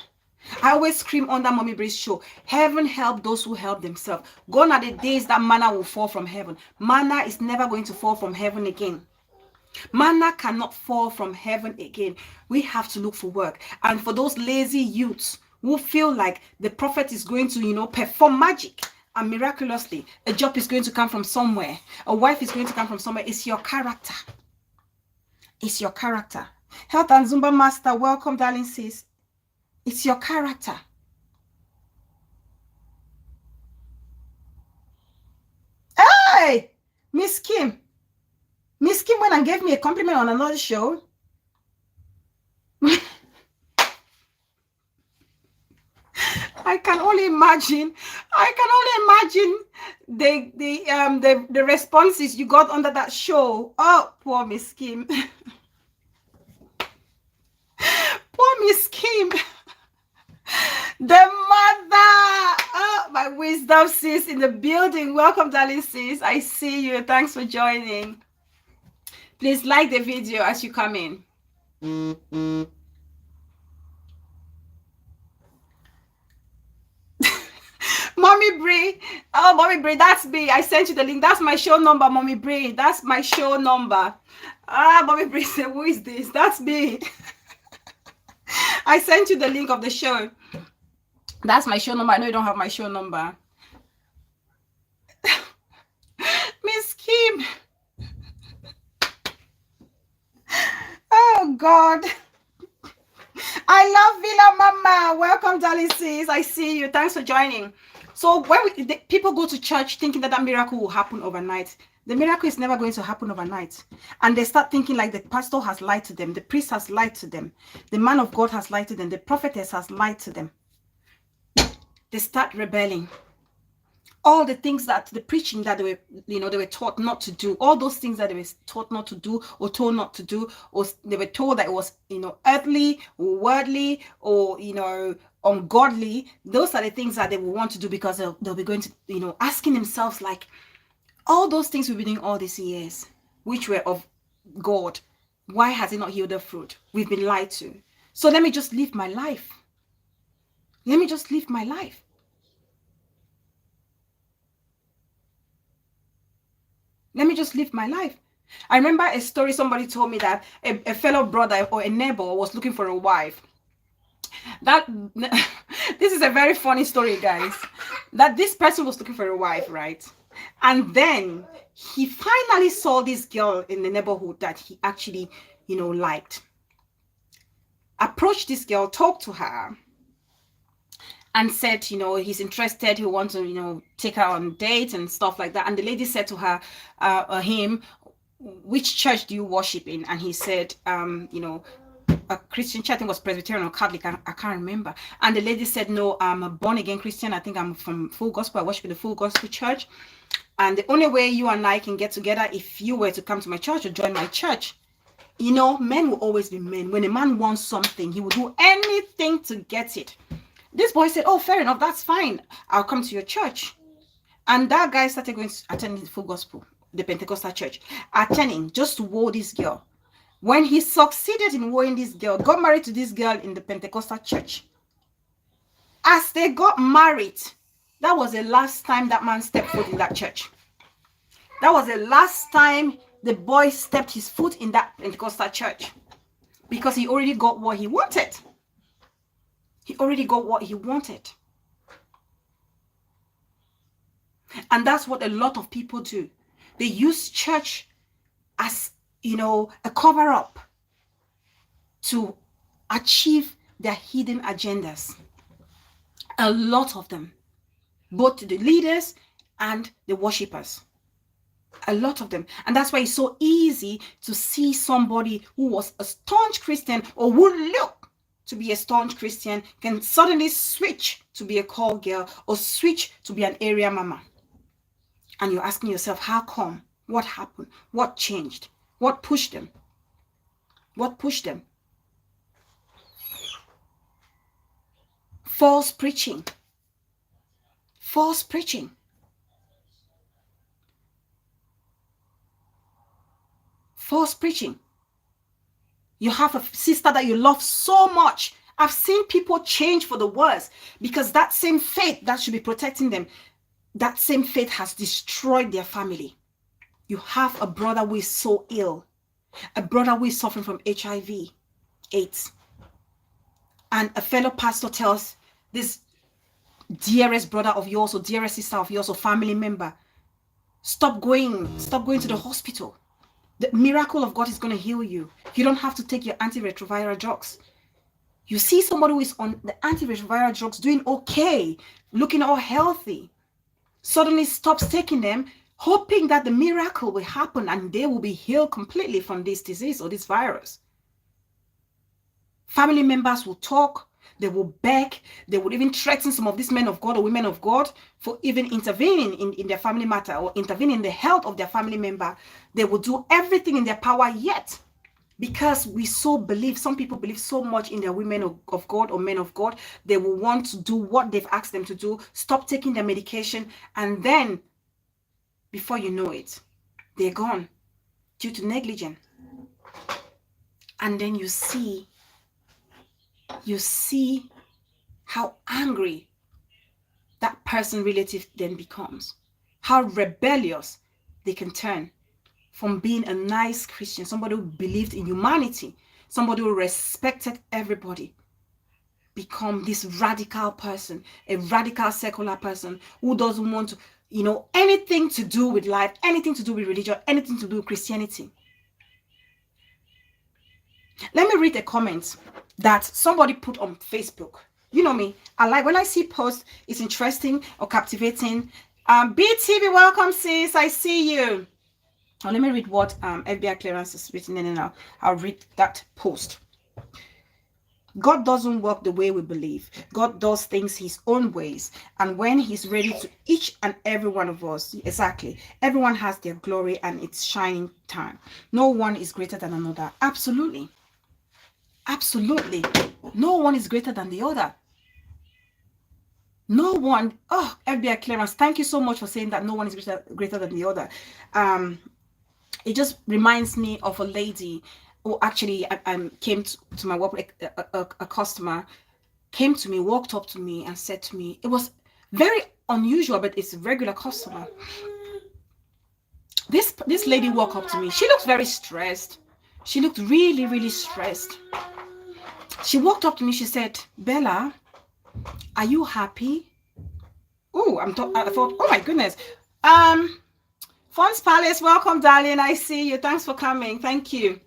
I always scream under Mommy Bree's show, heaven help those who help themselves. Gone are the days that manna will fall from heaven. Manna is never going to fall from heaven again. Manna cannot fall from heaven again. We have to look for work. And for those lazy youths who feel like the prophet is going to, perform magic and miraculously, a job is going to come from somewhere, a wife is going to come from somewhere, it's your character. It's your character. Health and Zumba Master, welcome, darling sis. It's your character. Hey, Miss Kim. Miss Kim went and gave me a compliment on another show. I can only imagine the responses you got under that show. Oh, poor Miss Kim. Poor Miss Kim. The mother. Oh, my wisdom sis in the building. Welcome, darling sis. I see you. Thanks for joining. Please like the video as you come in. Mommy Bree. Oh, Mommy Bree, that's me. I sent you the link. That's my show number, Mommy Bree. That's my show number. Mommy Bree said, who is this? That's me. I sent you the link of the show. That's my show number. I know you don't have my show number. Miss Kim. Oh, God. I love Villa Mama. Welcome, darling sis. I see you. Thanks for joining. So when people go to church thinking that miracle will happen overnight, the miracle is never going to happen overnight. And they start thinking like the pastor has lied to them. The priest has lied to them. The man of God has lied to them. The prophetess has lied to them. They start rebelling. All the things that the preaching that they were taught not to do, all those things that they were taught not to do or told not to do, or they were told that it was, earthly or worldly or, ungodly. Those are the things that they will want to do because they'll be going to, asking themselves like, all those things we've been doing all these years, which were of God, why has it not yielded fruit? We've been lied to. So let me just live my life. Let me just live my life. Let me just live my life. I remember a story somebody told me that a fellow brother or a neighbor was looking for a wife. This is a very funny story, guys. That this person was looking for a wife, right? And then he finally saw this girl in the neighborhood that he actually, liked. Approached this girl, talked to her, and said, he's interested, he wants to, take her on dates and stuff like that. And the lady said to her, him, which church do you worship in? And he said, a Christian church. I think it was Presbyterian or Catholic. I can't remember. And the lady said, no, I'm a born again Christian. I think I'm from Full Gospel. I worship in the Full Gospel Church. And the only way you and I can get together, if you were to come to my church or join my church, you know, men will always be men. When a man wants something, he will do anything to get it. This boy said, oh, fair enough. That's fine. I'll come to your church. And that guy started going to attending the Full Gospel, the Pentecostal church, attending just to woo this girl. When he succeeded in wooing this girl, got married to this girl in the Pentecostal church. As they got married, that was the last time that man stepped foot in that church. That was the last time the boy stepped his foot in that Pentecostal church, because he already got what he wanted. He already got what he wanted. And that's what a lot of people do. They use church as, you know, a cover-up to achieve their hidden agendas. A lot of them, both the leaders and the worshippers. A lot of them. And that's why it's so easy to see somebody who was a staunch Christian or would look to be a staunch Christian can suddenly switch to be a call girl or switch to be an area mama. And you're asking yourself, how come? What happened? What changed? What pushed them? What pushed them? False preaching. False preaching. False preaching. You have a sister that you love so much. I've seen people change for the worse because that same faith that should be protecting them, that same faith has destroyed their family. You have a brother who is so ill, a brother who is suffering from HIV, AIDS. And a fellow pastor tells this dearest brother of yours or dearest sister of yours or family member, stop going to the hospital. The miracle of God is going to heal you. You don't have to take your antiretroviral drugs. You see somebody who is on the antiretroviral drugs doing okay, looking all healthy, suddenly stops taking them, hoping that the miracle will happen and they will be healed completely from this disease or this virus. Family members will talk, they will beg, they would even threaten some of these men of God or women of God for even intervening in their family matter or intervening in the health of their family member. They will do everything in their power, yet because we so believe, some people believe so much in their women of God or men of God, they will want to do what they've asked them to do, stop taking their medication, and then before you know it, they're gone due to negligence. And then you see how angry that person relative then becomes, how rebellious they can turn from being a nice Christian, somebody who believed in humanity, somebody who respected everybody, become this radical person, a radical secular person who doesn't want to, you know, anything to do with life, anything to do with religion, anything to do with Christianity. Let me read a comment that somebody put on Facebook. You know me, I like when I see posts, it's interesting or captivating. BTV, welcome sis, I see you. Now let me read what FBI clearance is written in, and I'll read that post. God doesn't work the way we believe. God does things his own ways. And when he's ready to each and every one of us, exactly, everyone has their glory and its shining time. No one is greater than another. Absolutely. Absolutely. No one is greater than the other. No one. Oh, FBI clearance. Thank you so much for saying that no one is greater than the other. It just reminds me of a lady who actually came to my work. A customer came to me, walked up to me and said to me, it was very unusual, but it's a regular customer. This lady walked up to me. She looked very stressed. She looked really, really stressed. She walked up to me. She said, Bella, are you happy? Oh, I thought, oh my goodness. Fonz Palace, welcome, darling. I see you. Thanks for coming. Thank you.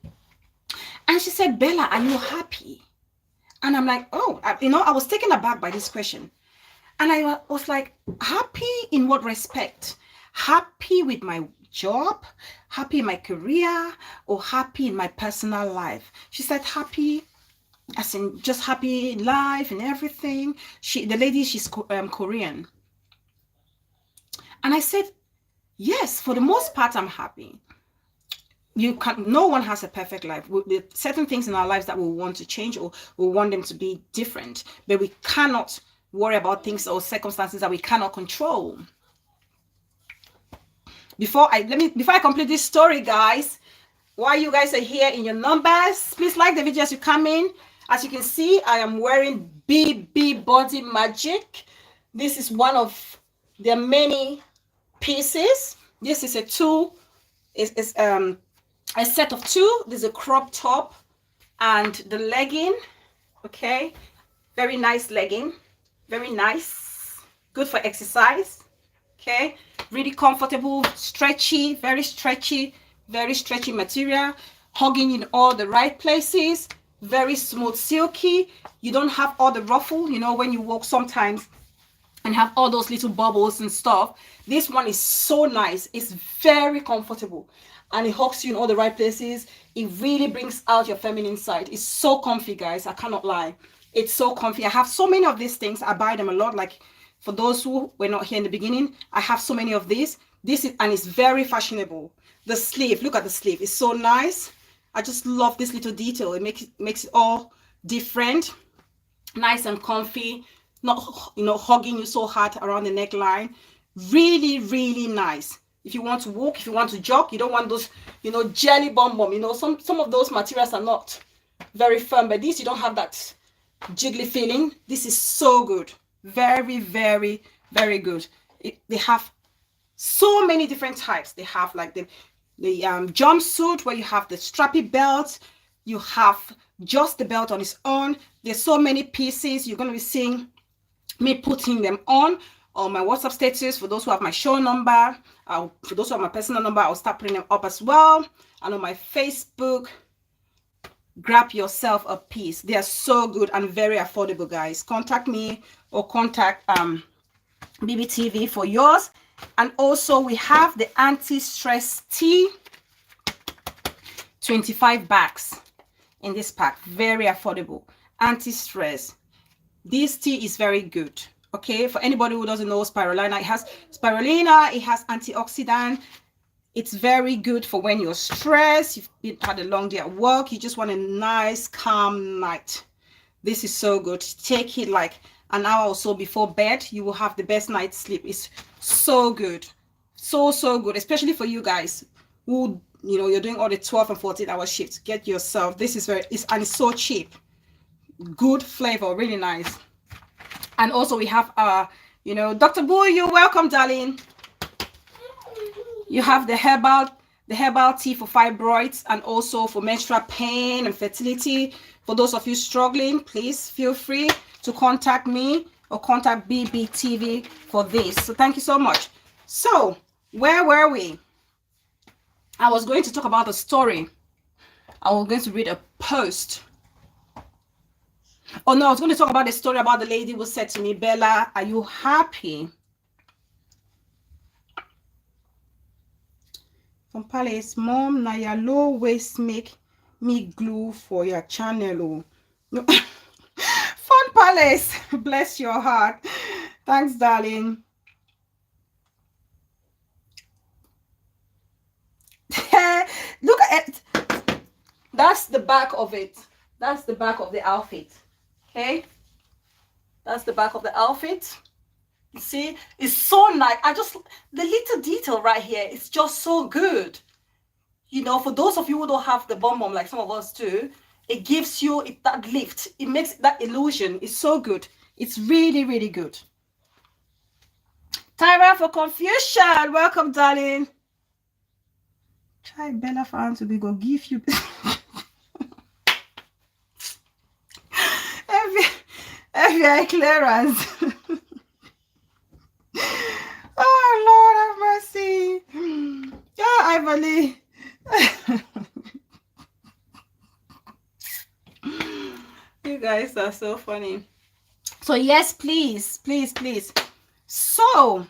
And she said, Bella, are you happy? And I'm like, oh, I was taken aback by this question. And I was like, happy in what respect? Happy with my job, happy in my career, or happy in my personal life? She said, happy as in just happy life and everything. The lady, she's Korean. And I said, yes, for the most part, I'm happy. No one has a perfect life. There are certain things in our lives that we want to change, or we want them to be different, but we cannot worry about things or circumstances that we cannot control. Before I complete this story, guys, while you guys are here in your numbers, please like the video as you come in. As you can see, I am wearing BB Body Magic. This is one of their many pieces. This is a set of two. There's a crop top and the legging. Okay, very nice legging, very nice, good for exercise. Okay, really comfortable, stretchy, very stretchy material, hugging in all the right places, very smooth, silky. You don't have all the ruffle, you know, when you walk sometimes and have all those little bubbles and stuff. This one is so nice. It's very comfortable and it hugs you in all the right places. It really brings out your feminine side. It's so comfy, guys. I cannot lie. It's so comfy. I have so many of these things. I buy them a lot. Like, for those who were not here in the beginning, I have so many of these. And it's very fashionable. The sleeve, look at the sleeve. It's so nice. I just love this little detail. It makes it all different, nice and comfy, not, you know, hugging you so hard around the neckline. Really nice. If you want to walk, if you want to jog, you don't want those, you know, jelly bomb. You know, some of those materials are not very firm, but this, you don't have that jiggly feeling. This is so good. Very good. They have so many different types. They have like the jumpsuit where you have the strappy belt. You have just the belt on its own. There's so many pieces. You're going to be seeing me putting them on my WhatsApp status. For those who have my show number, for those who have my personal number, I'll start putting them up as well. And on my Facebook, grab yourself a piece. They are so good and very affordable, guys. Contact me or contact BBTV for yours. And also we have the anti-stress tea, 25 bags in this pack. Very affordable. Anti-stress. This tea is very good. Okay, for anybody who doesn't know spirulina, it has spirulina, it has antioxidant. It's very good for when you're stressed, you've had a long day at work, you just want a nice calm night. This is so good. Take it like an hour or so before bed. You will have the best night's sleep. It's so good. So good, especially for you guys who, you know, you're doing all the 12 and 14-hour shifts. Get yourself. This is and it's so cheap. Good flavor, really nice. And also we have you know, Dr. Boo, you're welcome, darling. You have the herbal tea for fibroids and also for menstrual pain and fertility. For those of you struggling, please feel free to contact me or contact BBTV for this. So thank you so much. So where were we? I was going to talk about a story. I was going to read a post. Oh no, I was going to talk about the story about the lady who said to me, Bella, are you happy? From Palace, Mom, na your low waist make me glue for your channel. No. Fun Palace, bless your heart. Thanks, darling. Look at it. That's the back of it. That's the back of the outfit. Okay, that's the back of the outfit. You see, it's so nice. The little detail right here is just so good. You know, for those of you who don't have the bum like some of us do, it gives you that lift. It makes that illusion. It's so good. It's really good. Tyra for Confucian, welcome, darling. Try Bella fans to be go give you. FBI clearance. Oh, Lord have mercy. Yeah, Ivory. You guys are so funny. So yes, please. So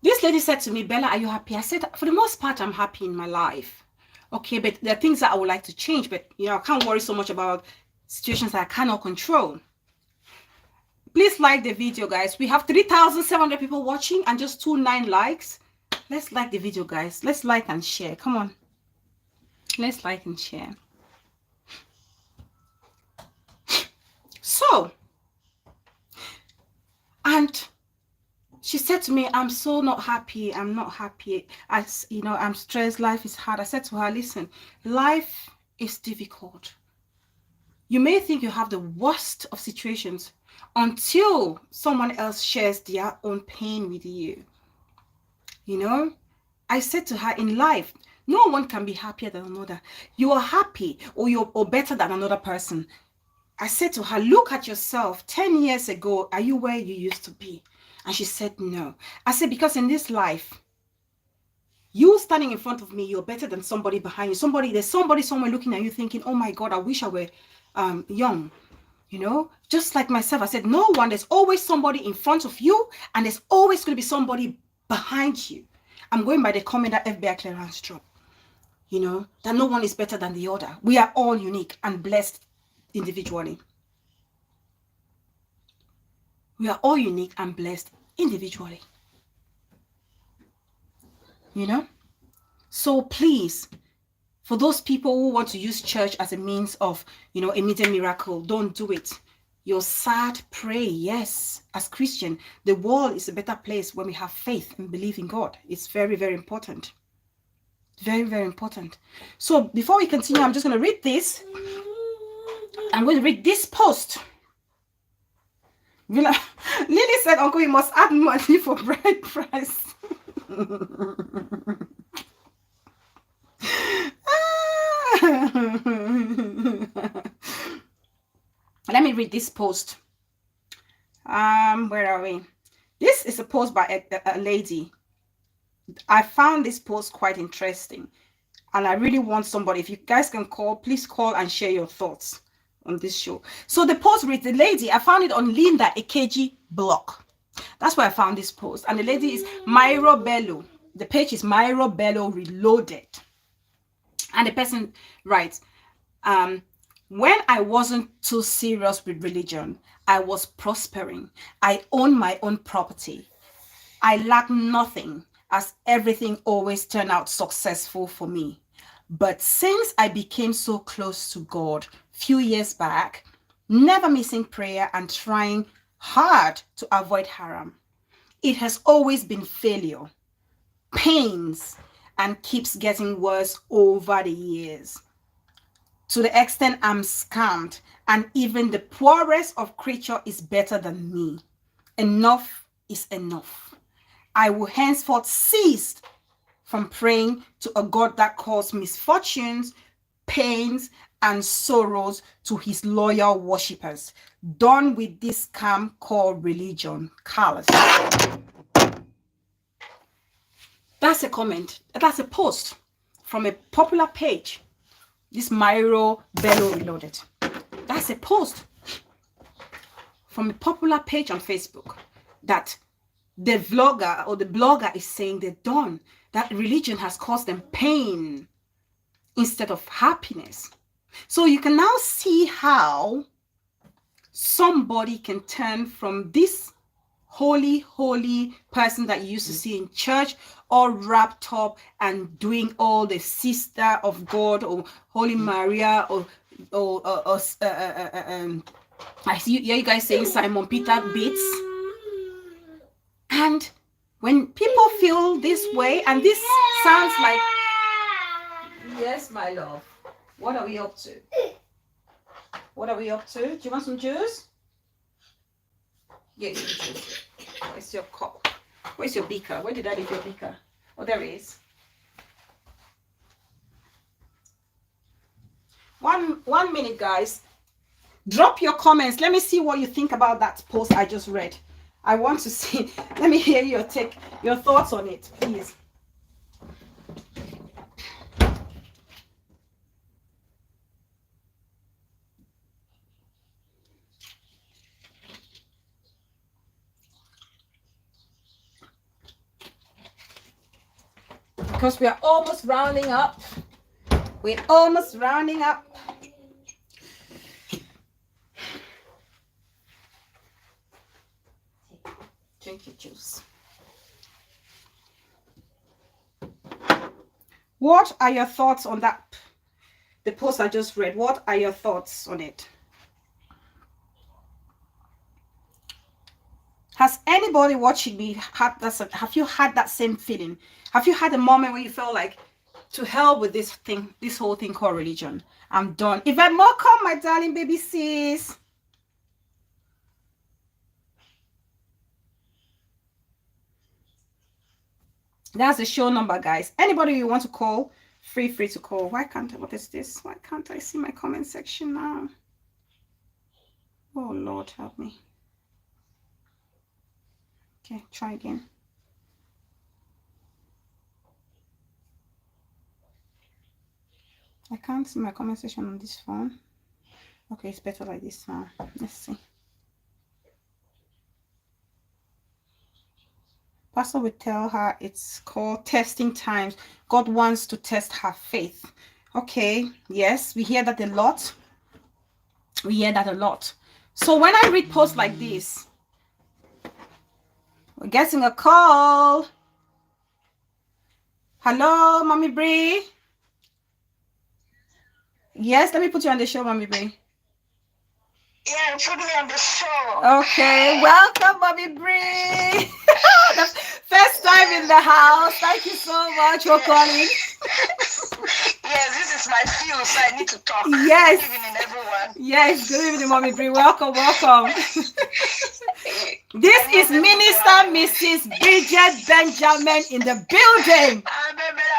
this lady said to me, Bella, are you happy? I said, for the most part, I'm happy in my life. Okay, but there are things that I would like to change, but you know, I can't worry so much about situations that I cannot control. Please like the video, guys. We have 3,700 people watching and just 29 likes. Let's like the video, guys. Let's like and share. Come on. Let's like and share. So, and she said to me, I'm so not happy. I'm not happy. I'm stressed. Life is hard. I said to her, listen, life is difficult. You may think you have the worst of situations until someone else shares their own pain with you. You know, I said to her, in life, no one can be happier than another. You are happy or better than another person. I said to her, look at yourself 10 years ago. Are you where you used to be? And she said, no. I said, because in this life, you standing in front of me, you're better than somebody behind you. There's somebody somewhere looking at you thinking, oh my God, I wish I were young. You know, just like myself, I said, no one, there's always somebody in front of you and there's always going to be somebody behind you. I'm going by the comment that FBI clearance dropped, you know, that no one is better than the other. We are all unique and blessed individually. We are all unique and blessed individually. You know, so please, for those people who want to use church as a means of, you know, immediate miracle, don't do it. You're sad, pray. Yes, as Christian, the world is a better place when we have faith and believe in God. It's very, very important. Very, very important. So before we continue, I'm just going to read this. I'm going to read this post. Lily said, Uncle, you must add money for bride price. Let me read this post. Where are we? This is a post by a lady. I found this post quite interesting, and I really want somebody, if you guys can call, please call and share your thoughts on this show. So the post reads, the lady, I found it on Linda Ekeji blog. That's where I found this post, and the lady is Myro Bello. The page is Myro Bello Reloaded, and the person writes, when I wasn't too serious with religion, I was prospering. I owned my own property. I lacked nothing, as everything always turned out successful for me. But since I became so close to God few years back, never missing prayer and trying hard to avoid haram, it has always been failure, pains, and keeps getting worse over the years. To the extent I'm scammed, and even the poorest of creature is better than me. Enough is enough. I will henceforth cease from praying to a God that calls misfortunes, pains, and sorrows to his loyal worshippers. Done with this scam called religion. Carlos. That's a comment. That's a post from a popular page. This Myro Bello Reloaded. That's a post from a popular page on Facebook that the vlogger or the blogger is saying they're done. That religion has caused them pain instead of happiness. So you can now see how somebody can turn from this holy person that you used to see in church, all wrapped up and doing all the sister of God or Holy Maria or I see you guys saying Simon Peter beats. And when people feel this way, and this sounds like, yes, my love, what are we up to? What are we up to? Do you want some juice? Get some juice. Where's your cup? Where's your beaker? Where did I leave your beaker? Oh, there it is. One minute, guys. Drop your comments. Let me see what you think about that post I just read. I want to see. Let me hear your thoughts on it, please. Because we are almost rounding up. We're almost rounding up. Drink your juice. What are your thoughts on that? The post I just read. What are your thoughts on it? Has anybody watching me had that? Have you had that same feeling? Have you had a moment where you felt like, to hell with this thing, this whole thing called religion? I'm done. Yvette Malcolm, my darling baby sis. That's the show number, guys. Anybody you want to call, free to call. Why can't I? What is this? Why can't I see my comment section now? Oh Lord, help me. Okay, try again. I can't see my comment section on this phone. Okay, it's better like this now. Let's see. Pastor will tell her it's called testing times. God wants to test her faith. Okay, yes, we hear that a lot. We hear that a lot. So when I read posts like this, we're getting a call. Hello, Mommy Bree. Yes, let me put you on the show, Mommy Bree. Yeah, put me on the show. Okay, welcome, Mommy Bree. The first time in the house. Thank you so much for calling. Yes, this is my field, so I need to talk. Yes. Good evening, everyone. Yes, good evening, Mommy Bree. Welcome, welcome. This is Minister Mrs. Bridget Benjamin in the building.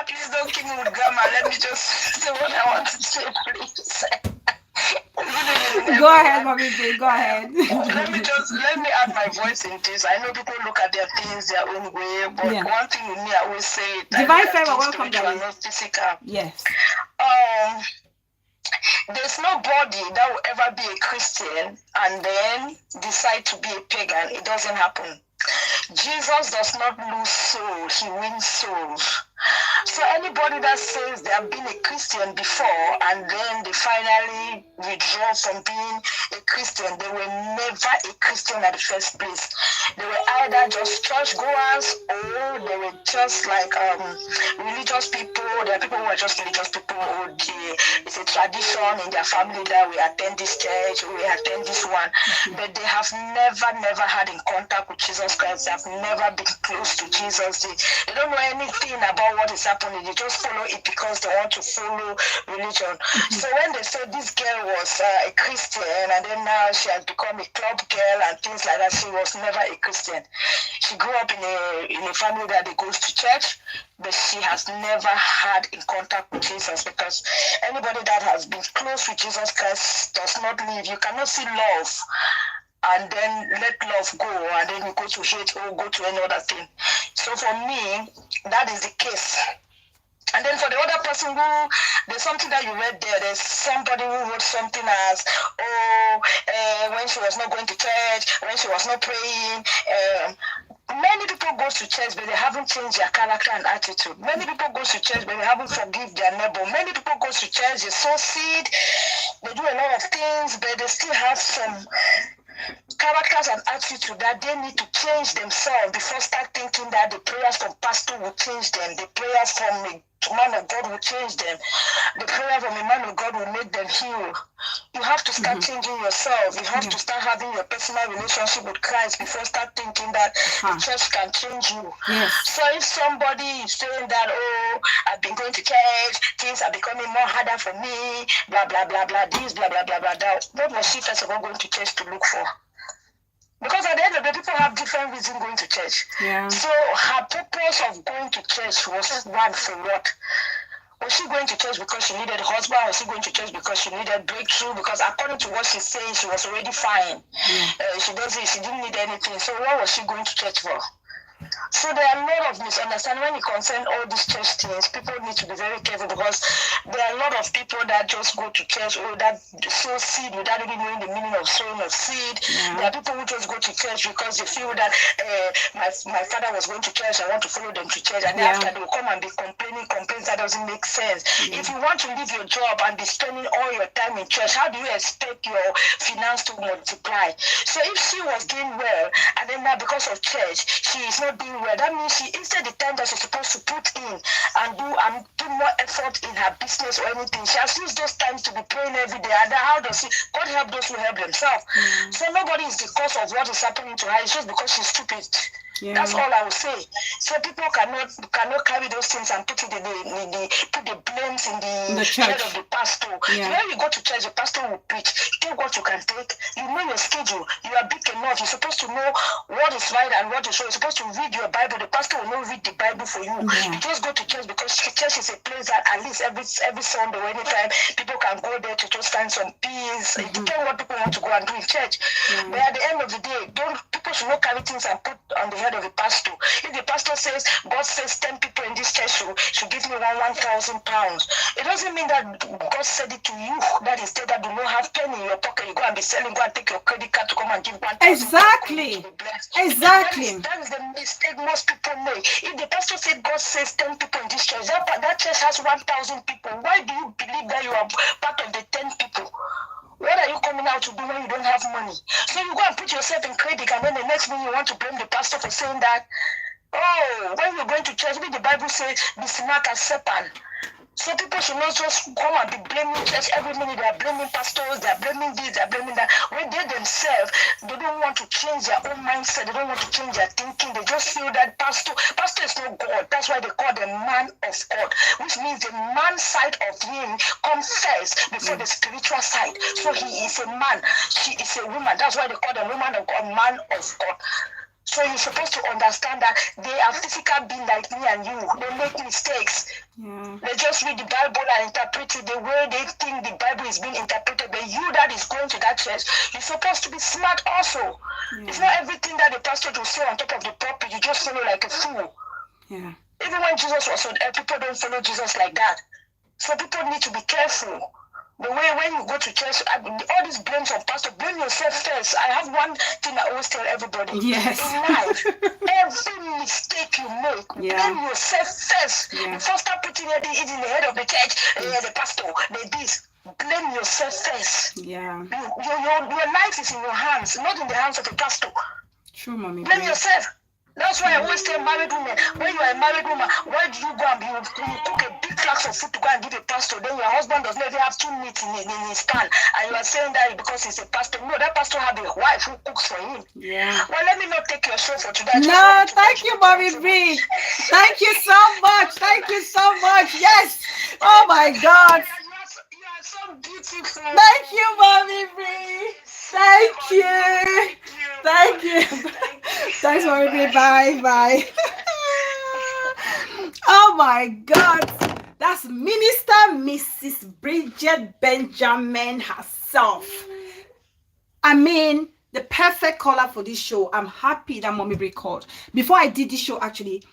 Please don't kill me with grammar. Let me just say what I want to say, please. Go ahead, Mommy Bree. Go ahead. Let me add my voice in this. I know people look at their things their own way, but one thing with me, I always say, Divine favor, welcome, darling. Not physical. Yes. There's nobody that will ever be a Christian and then decide to be a pagan. It doesn't happen. Jesus does not lose souls, he wins souls. So anybody that says they have been a Christian before and then they finally withdraw from being a Christian, they were never a Christian at the first place. They were either just churchgoers or they were just like religious people. There are people who are just religious people, or it's a tradition in their family that we attend this church, or we attend this one. But they have never had in contact with Jesus Christ. They have never been close to Jesus. They don't know anything about what is happening. They just follow it because they want to follow religion. So when they said this girl was a Christian and then now she has become a club girl and things like that, she was never a Christian. She grew up in a family that they goes to church, but she has never had in contact with Jesus, because anybody that has been close with Jesus Christ does not live. You cannot see love and then let love go, and then you go to hate or go to any other thing. So for me, that is the case. And then for the other person who, there's something that you read there, there's somebody who wrote something as, when she was not going to church, when she was not praying, many people go to church, but they haven't changed their character and attitude. Many people go to church, but they haven't forgiven their neighbor. Many people go to church, they sow seed, they do a lot of things, but they still have some characters and attitude that they need to change themselves before start thinking that the prayers from pastor will change them, the prayers from a man of God will change them, the prayer from a man of God will make them heal. You have to start changing yourself. You have to start having your personal relationship with Christ before start thinking that the church can change you. So if somebody is saying that, I've been going to church, things are becoming more harder for me, blah blah blah blah, this blah blah blah blah, that, what was she first of all going to church to look for? Because at the end of the day, people have different reasons going to church. So her purpose of going to church was one for what? Was she going to church because she needed a husband? Was she going to church because she needed breakthrough? Because according to what she's saying, she was already fine. She didn't need anything. So what was she going to church for? So there are a lot of misunderstanding when it concerns all these church things. People need to be very careful because there are a lot of people that just go to church or that sow seed without even knowing the meaning of sowing of seed. Yeah. There are people who just go to church because they feel that my father was going to church, I want to follow them to church, and then after they will come and be complaining complaints that doesn't make sense. If you want to leave your job and be spending all your time in church, how do you expect your finance to multiply? So if she was doing well and then now because of church she is not doing well, that means she, instead the time that she's supposed to put in and do more effort in her business or anything, she has used those times to be praying every day. And how does she? God help those who help themselves. So nobody is the cause of what is happening to her. It's just because she's stupid. Yeah. That's all I will say. So people cannot carry those things and put the blames in the head of the pastor. Yeah. When you go to church, the pastor will preach. Take what you can take. You know your schedule. You are big enough. You're supposed to know what is right and what is wrong. You're supposed to read your Bible. The pastor will not read the Bible for you. You just go to church because church is a place that at least every Sunday or anytime people can go there to just find some peace. It depends what people want to go and do in church. But at the end of the day, people should not carry things and put on the head of the pastor. If the pastor says God says 10 people in this church should give me £1,000, it doesn't mean that God said it to you. That instead that do not have penny in your pocket, you go and be selling, go and take your credit card to come and give £1,000. Exactly. That is the mistake most people make. If the pastor said God says 10 people in this church, that church has 1,000 people. Why do you believe that you are part of the 10 people? What are you coming out to do when you don't have money? So you go and put yourself in credit, and then the next minute you want to blame the pastor for saying that. Oh, when you're going to church, the Bible says, be smart as serpent. So people should not just come and be blaming church every minute. They are blaming pastors, they are blaming this, they are blaming that. When they themselves, they don't want to change their own mindset, they don't want to change their thinking. They just feel that pastor is not God. That's why they call the man of God, which means the man side of him comes first before the spiritual side. So he is a man, she is a woman. That's why they call the woman of God, man of God. So you're supposed to understand that they are physical beings like me and you. They make mistakes. They just read the Bible and interpret it the way they think the Bible is being interpreted. But you that is going to that church, you're supposed to be smart also. It's not everything that the pastor will say on top of the pulpit. You just follow like a fool. Even when Jesus was on earth, people don't follow Jesus like that. So people need to be careful. The way when you go to church, all these blames on pastor, blame yourself first. I have one thing I always tell everybody. In life, every mistake you make, blame yourself first. Before start putting it in the head of the church, the pastor, this. Blame yourself first. Your life is in your hands, not in the hands of the pastor. True, mommy. Blame yourself. That's why I always tell married women, when you are a married woman, why do you go and you cook a big flask of food to go and give a pastor, then your husband does not even have 2 meat in his pan, and you are saying that because he's a pastor? No, that pastor have a wife who cooks for him. Well, let me not take your show for today. No, thank you, Mommy B. Thank you so much. Thank you so much. Yes. Oh my God. You are so beautiful. Thank you, Mommy B. Thank you. Thank you. Thanks, Mommy B. Bye. Bye. Oh my God. That's Minister Mrs. Bridget Benjamin herself. I mean, the perfect caller for this show. I'm happy that Mommy B called. Before I did this show, actually,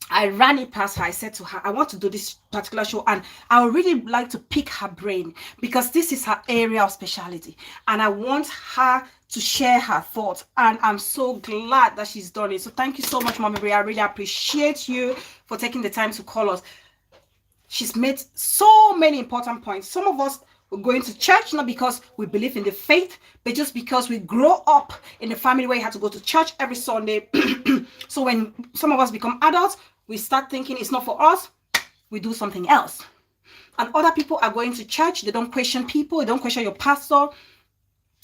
I ran it past her. I said to her, I want to do this particular show and I would really like to pick her brain because this is her area of specialty and I want her to share her thoughts, and I'm so glad that she's done it. So thank you so much, Mommy Bri. I really appreciate you for taking the time to call us. She's made so many important points. Some of us were going to church not because we believe in the faith, but just because we grow up in a family where you have to go to church every Sunday. So when some of us become adults, we start thinking it's not for us, we do something else. And other people are going to church, they don't question people, they don't question your pastor,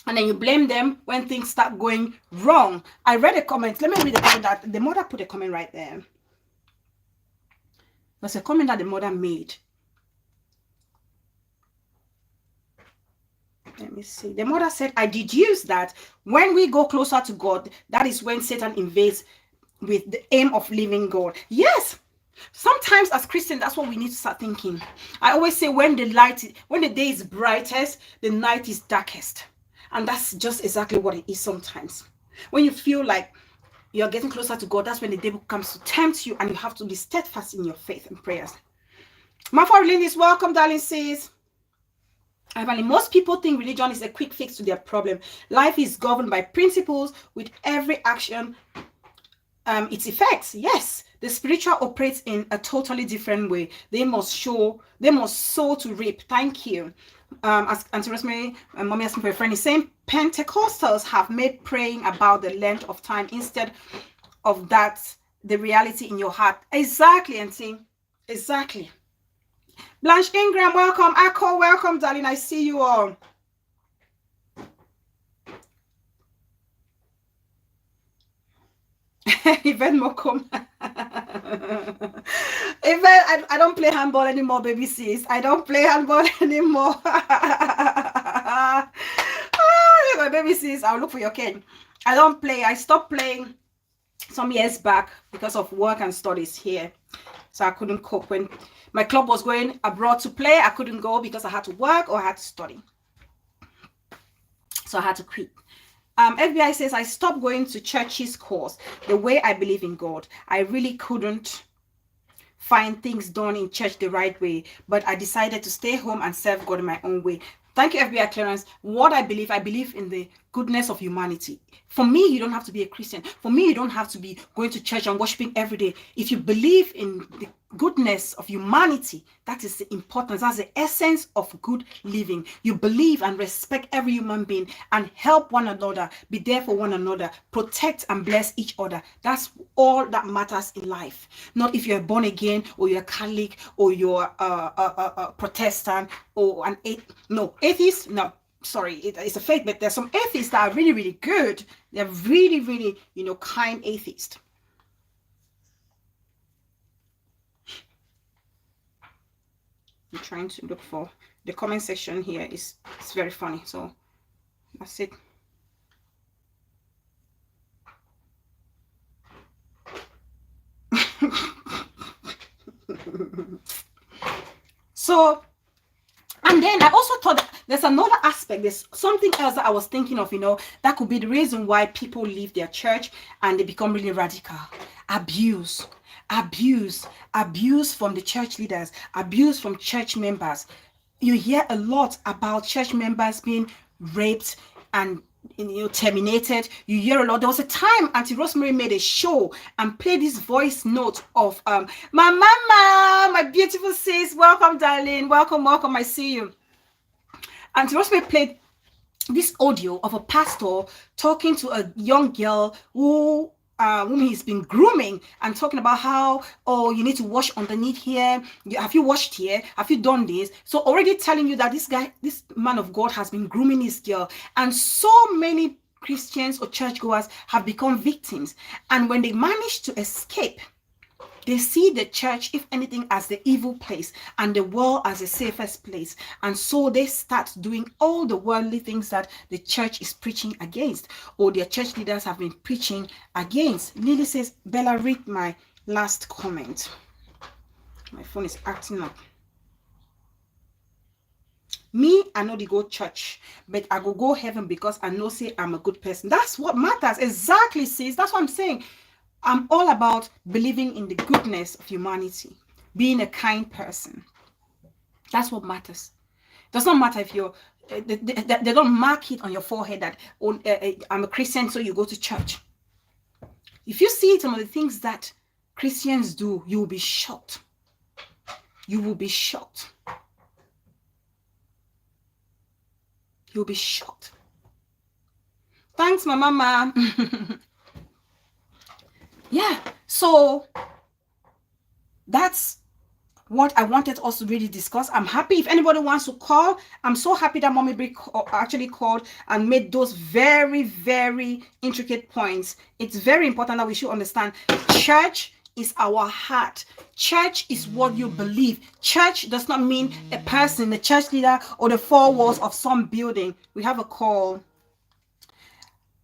and then you blame them when things start going wrong. I read a comment. Let me read the comment that the mother put a comment right there. There's a comment that the mother made. Let me see. The mother said, I deduce that when we go closer to God, that is when Satan invades with the aim of leaving God. Yes. Sometimes as Christians, that's what we need to start thinking. I always say when the day is brightest, the night is darkest. And that's just exactly what it is sometimes. When you feel like you're getting closer to God, that's when the devil comes to tempt you, and you have to be steadfast in your faith and prayers. Mafa is welcome, darling sis. Finally, most people think religion is a quick fix to their problem. Life is governed by principles. With every action, its effects. Yes, the spiritual operates in a totally different way. They must sow to reap. Thank you. As Auntie Rosemary and Mommy asking for a friend is saying, Pentecostals have made praying about the length of time instead of that the reality in your heart. Exactly, Auntie. Exactly. Blanche Ingram, welcome. Akko, welcome, darling. I see you all. Even Mokom. Even I don't play handball anymore, baby sis. I don't play handball anymore. My baby sis, I'll look for your cane. I don't play. I stopped playing some years back because of work and studies here. So I couldn't cope. When my club was going abroad to play, I couldn't go because I had to work or I had to study. So I had to quit. FBI says, I stopped going to church's course the way I believe in God. I really couldn't find things done in church the right way, but I decided to stay home and serve God in my own way. Thank you, FBI clearance. What I believe in the goodness of humanity. For me, you don't have to be a Christian. For me, you don't have to be going to church and worshiping every day. If you believe in the goodness of humanity, that is the importance. That's the essence of good living. You believe and respect every human being and help one another, be there for one another, protect and bless each other. That's all that matters in life. Not if you're born again or you're Catholic or you're a Protestant or an atheist. No, sorry, it's a faith, but there's some atheists that are really, really good. They're really, really, kind atheists. I'm trying to look for the comment section here. It's very funny. So that's it. So, and then I also thought that there's another aspect. There's something else that I was thinking of, that could be the reason why people leave their church and they become really radical. Abuse from the church leaders, abuse from church members. You hear a lot about church members being raped and terminated. You hear a lot. There was a time Auntie Rosemary made a show and played this voice note of my mama, my beautiful sis. Welcome, darling. Welcome. I see you. Auntie Rosemary played this audio of a pastor talking to a young girl whom he's been grooming and talking about how, you need to wash underneath here. Have you washed here? Have you done this? So already telling you that this man of God has been grooming this girl. And so many Christians or churchgoers have become victims. And when they manage to escape, they see the church, if anything, as the evil place and the world as the safest place. And so they start doing all the worldly things that the church is preaching against, or their church leaders have been preaching against. Lily says, Bella, read my last comment. My phone is acting up. Me, I know they go church, but I go heaven because I know say I'm a good person. That's what matters. Exactly, sis. That's what I'm saying. I'm all about believing in the goodness of humanity, being a kind person. That's what matters. It does not matter if you're, they don't mark it on your forehead that I'm a Christian, so you go to church. If you see some of the things that Christians do, you will be shocked. You will be shocked. You'll be shocked. Thanks, my mama. Yeah, so that's what I wanted us to really discuss. I'm happy if anybody wants to call. I'm so happy that Mommy Bri actually called and made those very, very intricate points. It's very important that we should understand church is our heart. Church is what you believe. Church does not mean a person, the church leader, or the four walls of some building. We have a call.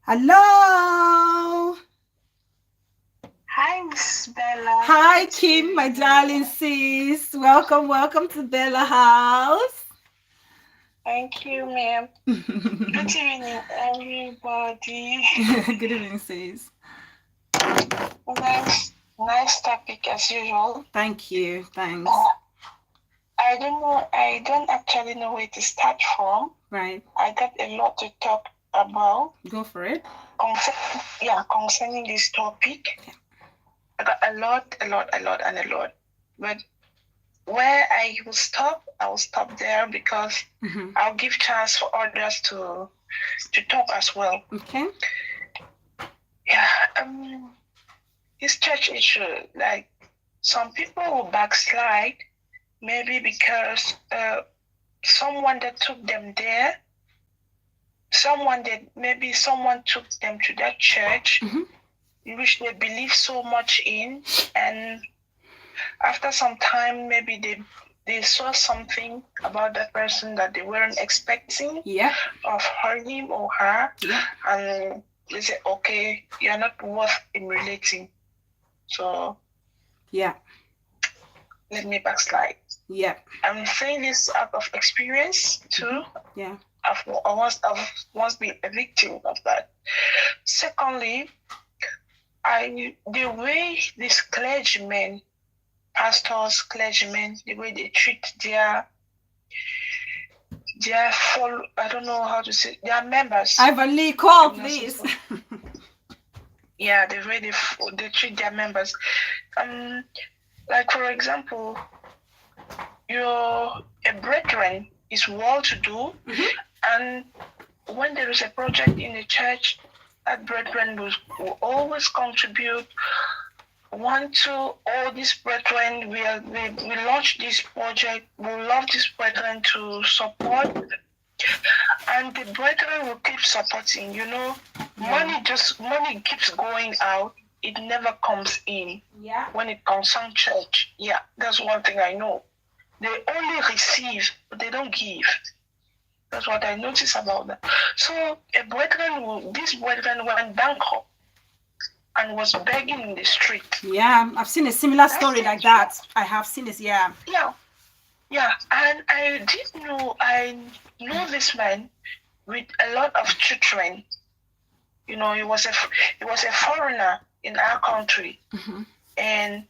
Hello. Hi, Miss Bella. Hi, Kim, my darling sis. Welcome to Bella House. Thank you, ma'am. Good evening, everybody. Good evening, sis. Nice topic as usual. Thank you. Thanks. I don't know. I don't actually know where to start from. Right. I got a lot to talk about. Go for it. Concerning this topic. Yeah. I got a lot. But where I will stop there because I'll give chance for others to talk as well. Okay. Yeah. This church issue, like some people will backslide, maybe because someone that took them there, someone took them to that church, which they believe so much in, and after some time, maybe they saw something about that person that they weren't expecting of him or her, and they say, okay, you're not worth emulating. So, let me backslide. I'm saying this out of experience too. I've once been a victim of that. Secondly, the way these clergymen, pastors, clergymen, the way they treat their I don't know how to say, their members. Ivan call please. Yeah, the way they treat their members. Like for example, a brethren is well-to-do, and when there is a project in the church, that brethren will always contribute. All these brethren, we launch this project, we love this brethren to support, and the brethren will keep supporting. Money keeps going out, it never comes in. When it concerns church, that's one thing I know. They only receive, but they don't give. That's what I notice about that. So this brethren went bankrupt and was begging in the street. Yeah, I've seen a similar story like that. I have seen this. Yeah, and I know this man with a lot of children. He was a foreigner in our country, and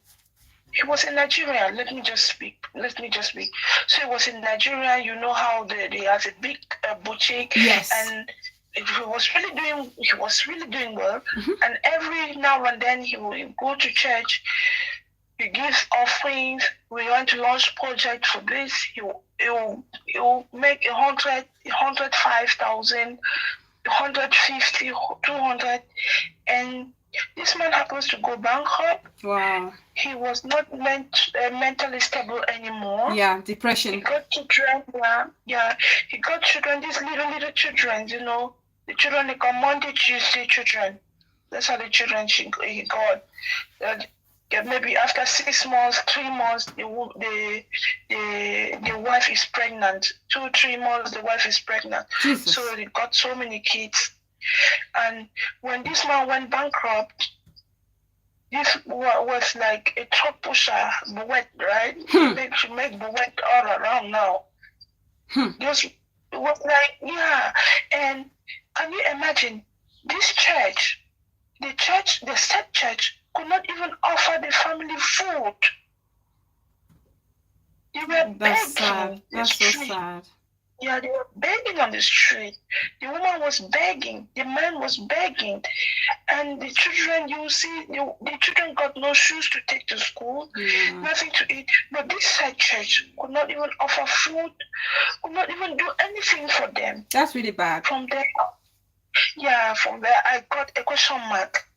he was in Nigeria. Let me just speak. So he was in Nigeria. You know how they have a big boutique, and he was really doing well. And every now and then he will go to church. He gives offerings. We want to launch project for this. He will make 100, 105,000, 150, 200, and this man happens to go bankrupt. Wow. He was not mentally stable anymore. Yeah, depression. He got children. He got children. These little children. The children, they come Monday, Tuesday children. That's how the children he got. Maybe after 6 months, 3 months, the wife is pregnant. 2-3 months, the wife is pregnant. Jesus. So they got so many kids. And when this man went bankrupt, this was like a truck pusher, Buwet, right? She make Buwet all around now. It was like, and can you imagine this church, the said church, could not even offer the family food. They were That's begging. sad. That's so sad. Yeah, they were begging on the street. The woman was begging. The man was begging. And the children, you see, the children got no shoes to take to school, nothing to eat. But this side church could not even offer food, could not even do anything for them. That's really bad. From there, I got a question mark.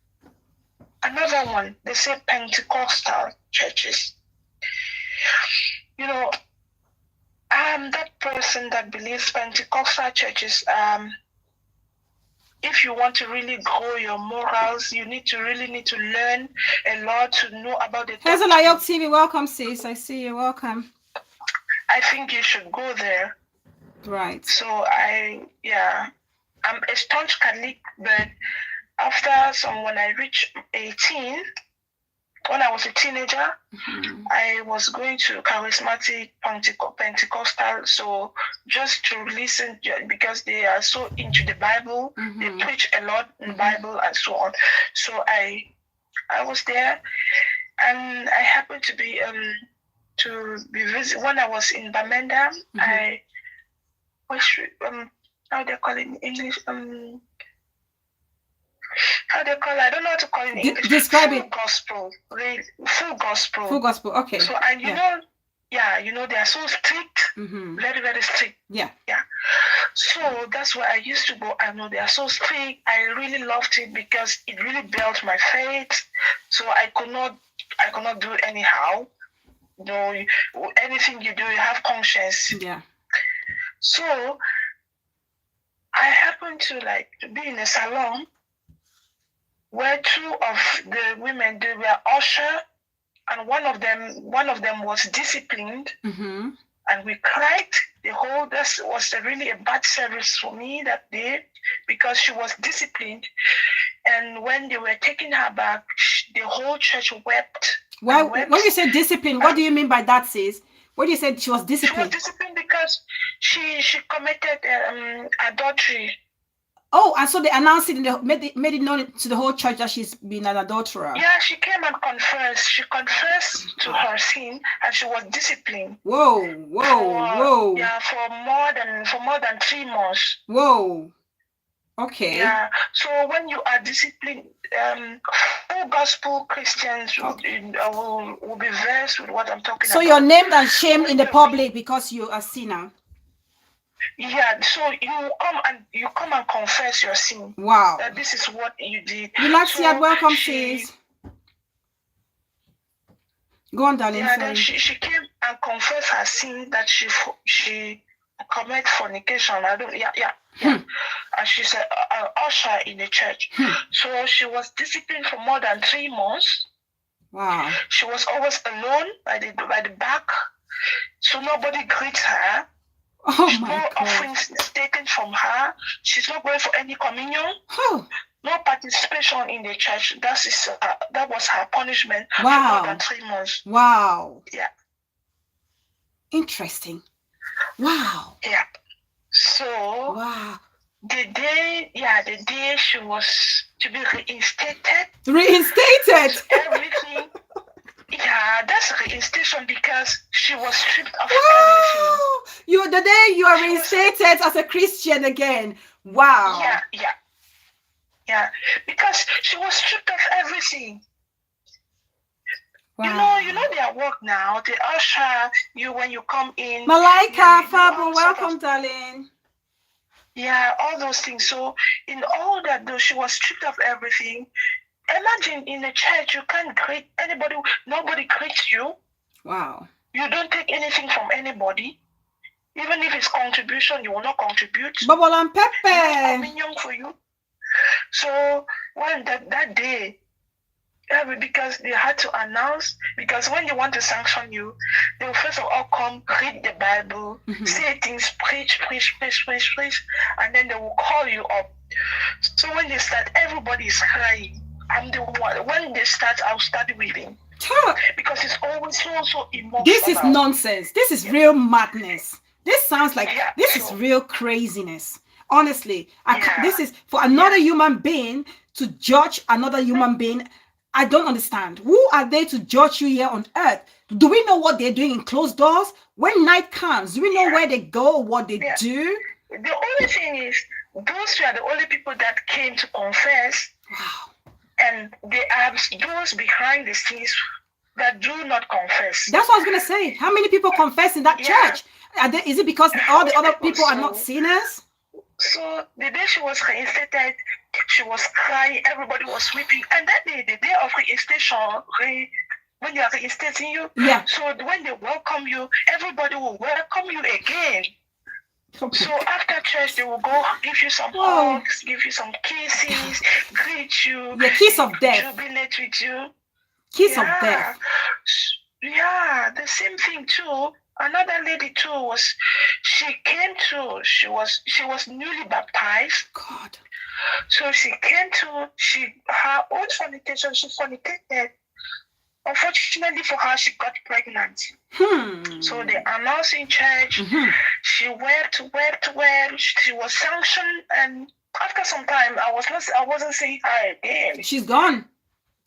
Another one, they say Pentecostal churches. I'm that person that believes Pentecostal churches, if you want to really grow your morals, you need to learn a lot to know about the Hazel Ayok TV, welcome sis. I see you, welcome. I think you should go there. Right. So I'm a staunch Catholic, but when I reached 18, when I was a teenager, I was going to charismatic Pentecostal, so just to listen, because they are so into the Bible, they preach a lot in Bible and so on. So I I was there, and I happened to be visit when I was in Bamenda. I how do they call it in English? How do they call it? I don't know how to call it in English. Describe full it. Gospel, full gospel. Full gospel. Okay. So and you know, they are so strict, very very strict. Yeah. So that's where I used to go. I know they are so strict. I really loved it because it really built my faith. So I could not do it anyhow. You know, anything you do, you have conscience. Yeah. So I happened to be in a salon where two of the women, they were usher, and one of them was disciplined, and we cried. That was really a bad service for me that day because she was disciplined, and when they were taking her back, the whole church wept. Why? When you say discipline, what do you mean by that, sis? What you said she was disciplined? She was disciplined because she committed adultery. Oh, and so they announced it, made it known to the whole church that she's been an adulterer. Yeah, she came and confessed. She confessed to her sin, and she was disciplined. Whoa. Yeah, for more than 3 months. Whoa. Okay. Yeah. So when you are disciplined, all gospel Christians will be versed with what I'm talking about. So you're named and shamed in the public because you're a sinner. Yeah, so you come and confess your sin. Wow. That this is what you did. Relax, welcome, sis. Go on, darling. Yeah, then she came and confessed her sin that she committed fornication. And she's an usher in the church. So she was disciplined for more than 3 months. Wow. She was always alone by the back, so nobody greets her. Oh my no God. offerings taken from her. She's not going for any communion. No participation in the church. That was her punishment. Wow. For more than 3 months. Wow. Yeah. Interesting. Wow. Yeah. So wow. The day she was to be reinstated. Reinstated. Everything. Yeah, that's reinstation because she was stripped of everything. The day you are reinstated as a Christian again. Wow. Yeah. Because she was stripped of everything. Wow. You know their work now. They usher you when you come in. Malaika, Fabo, welcome, darling. Yeah, all those things. So in all that, though, she was stripped of everything. Imagine in the church, you can't greet anybody. Nobody greets you. Wow. You don't take anything from anybody. Even if it's contribution, you will not contribute. Bubble and pepper. Communion for you. So when that day, because they had to announce, because when they want to sanction you, they will first of all come, read the Bible, say things, preach, and then they will call you up. So when they start, everybody is crying. I'm the one. When they start, I'll start weeping. Because it's always so emotional. This is nonsense. This is real madness. This sounds like this is real craziness. Honestly, this is for another human being to judge another human being. I don't understand. Who are they to judge you here on earth? Do we know what they're doing in closed doors? When night comes, do we know where they go, what they do? The only thing is, those are the only people that came to confess. Wow. And they are those behind the scenes that do not confess. That's what I was going to say. How many people confess in that church? Is it because all the other people are not sinners? So the day she was reinstated, she was crying, everybody was weeping. And that day, the day of reinstation, when they are reinstating you, so when they welcome you, everybody will welcome you again. So after church, they will go give you some hugs, give you some kisses, greet you. The kiss of death. Jubilate with you. Kiss of death. Yeah, the same thing too. Another lady too she was newly baptized. God. So she came to her own fornication. She fornicated. Unfortunately for her, she got pregnant. So they announced in church. She wept. She was sanctioned, and after some time, I wasn't seeing her again. She's gone.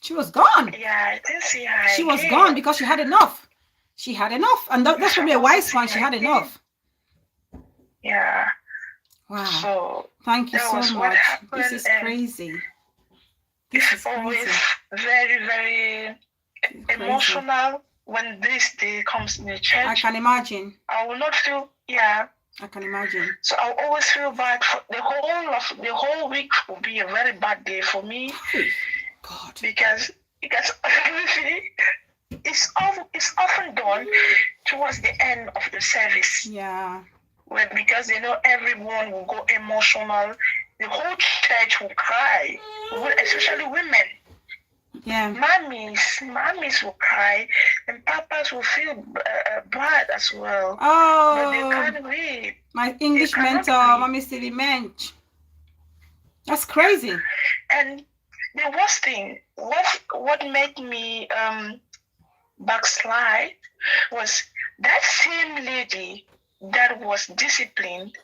She was gone. Yeah, I didn't see her. She was again. gone because she had enough. She had enough. And that's probably a wise one. She had enough. Yeah. Wow. So thank you that so was what much. happened, This is and crazy. This is it's always crazy. very, very Crazy. emotional when this day comes in the church. I can imagine. I will not feel, yeah. I can imagine. So I'll always feel bad. For the whole week will be a very bad day for me. God. Because everything is often done towards the end of the service. Yeah. Well, because everyone will go emotional. The whole church will cry, especially women. Yeah. Mommies will cry, and papas will feel bad as well. Oh. But they can't read. My English mentor, Mommy Stevie Mensch. That's crazy. And the worst thing, what made me backslide was that same lady that was disciplined.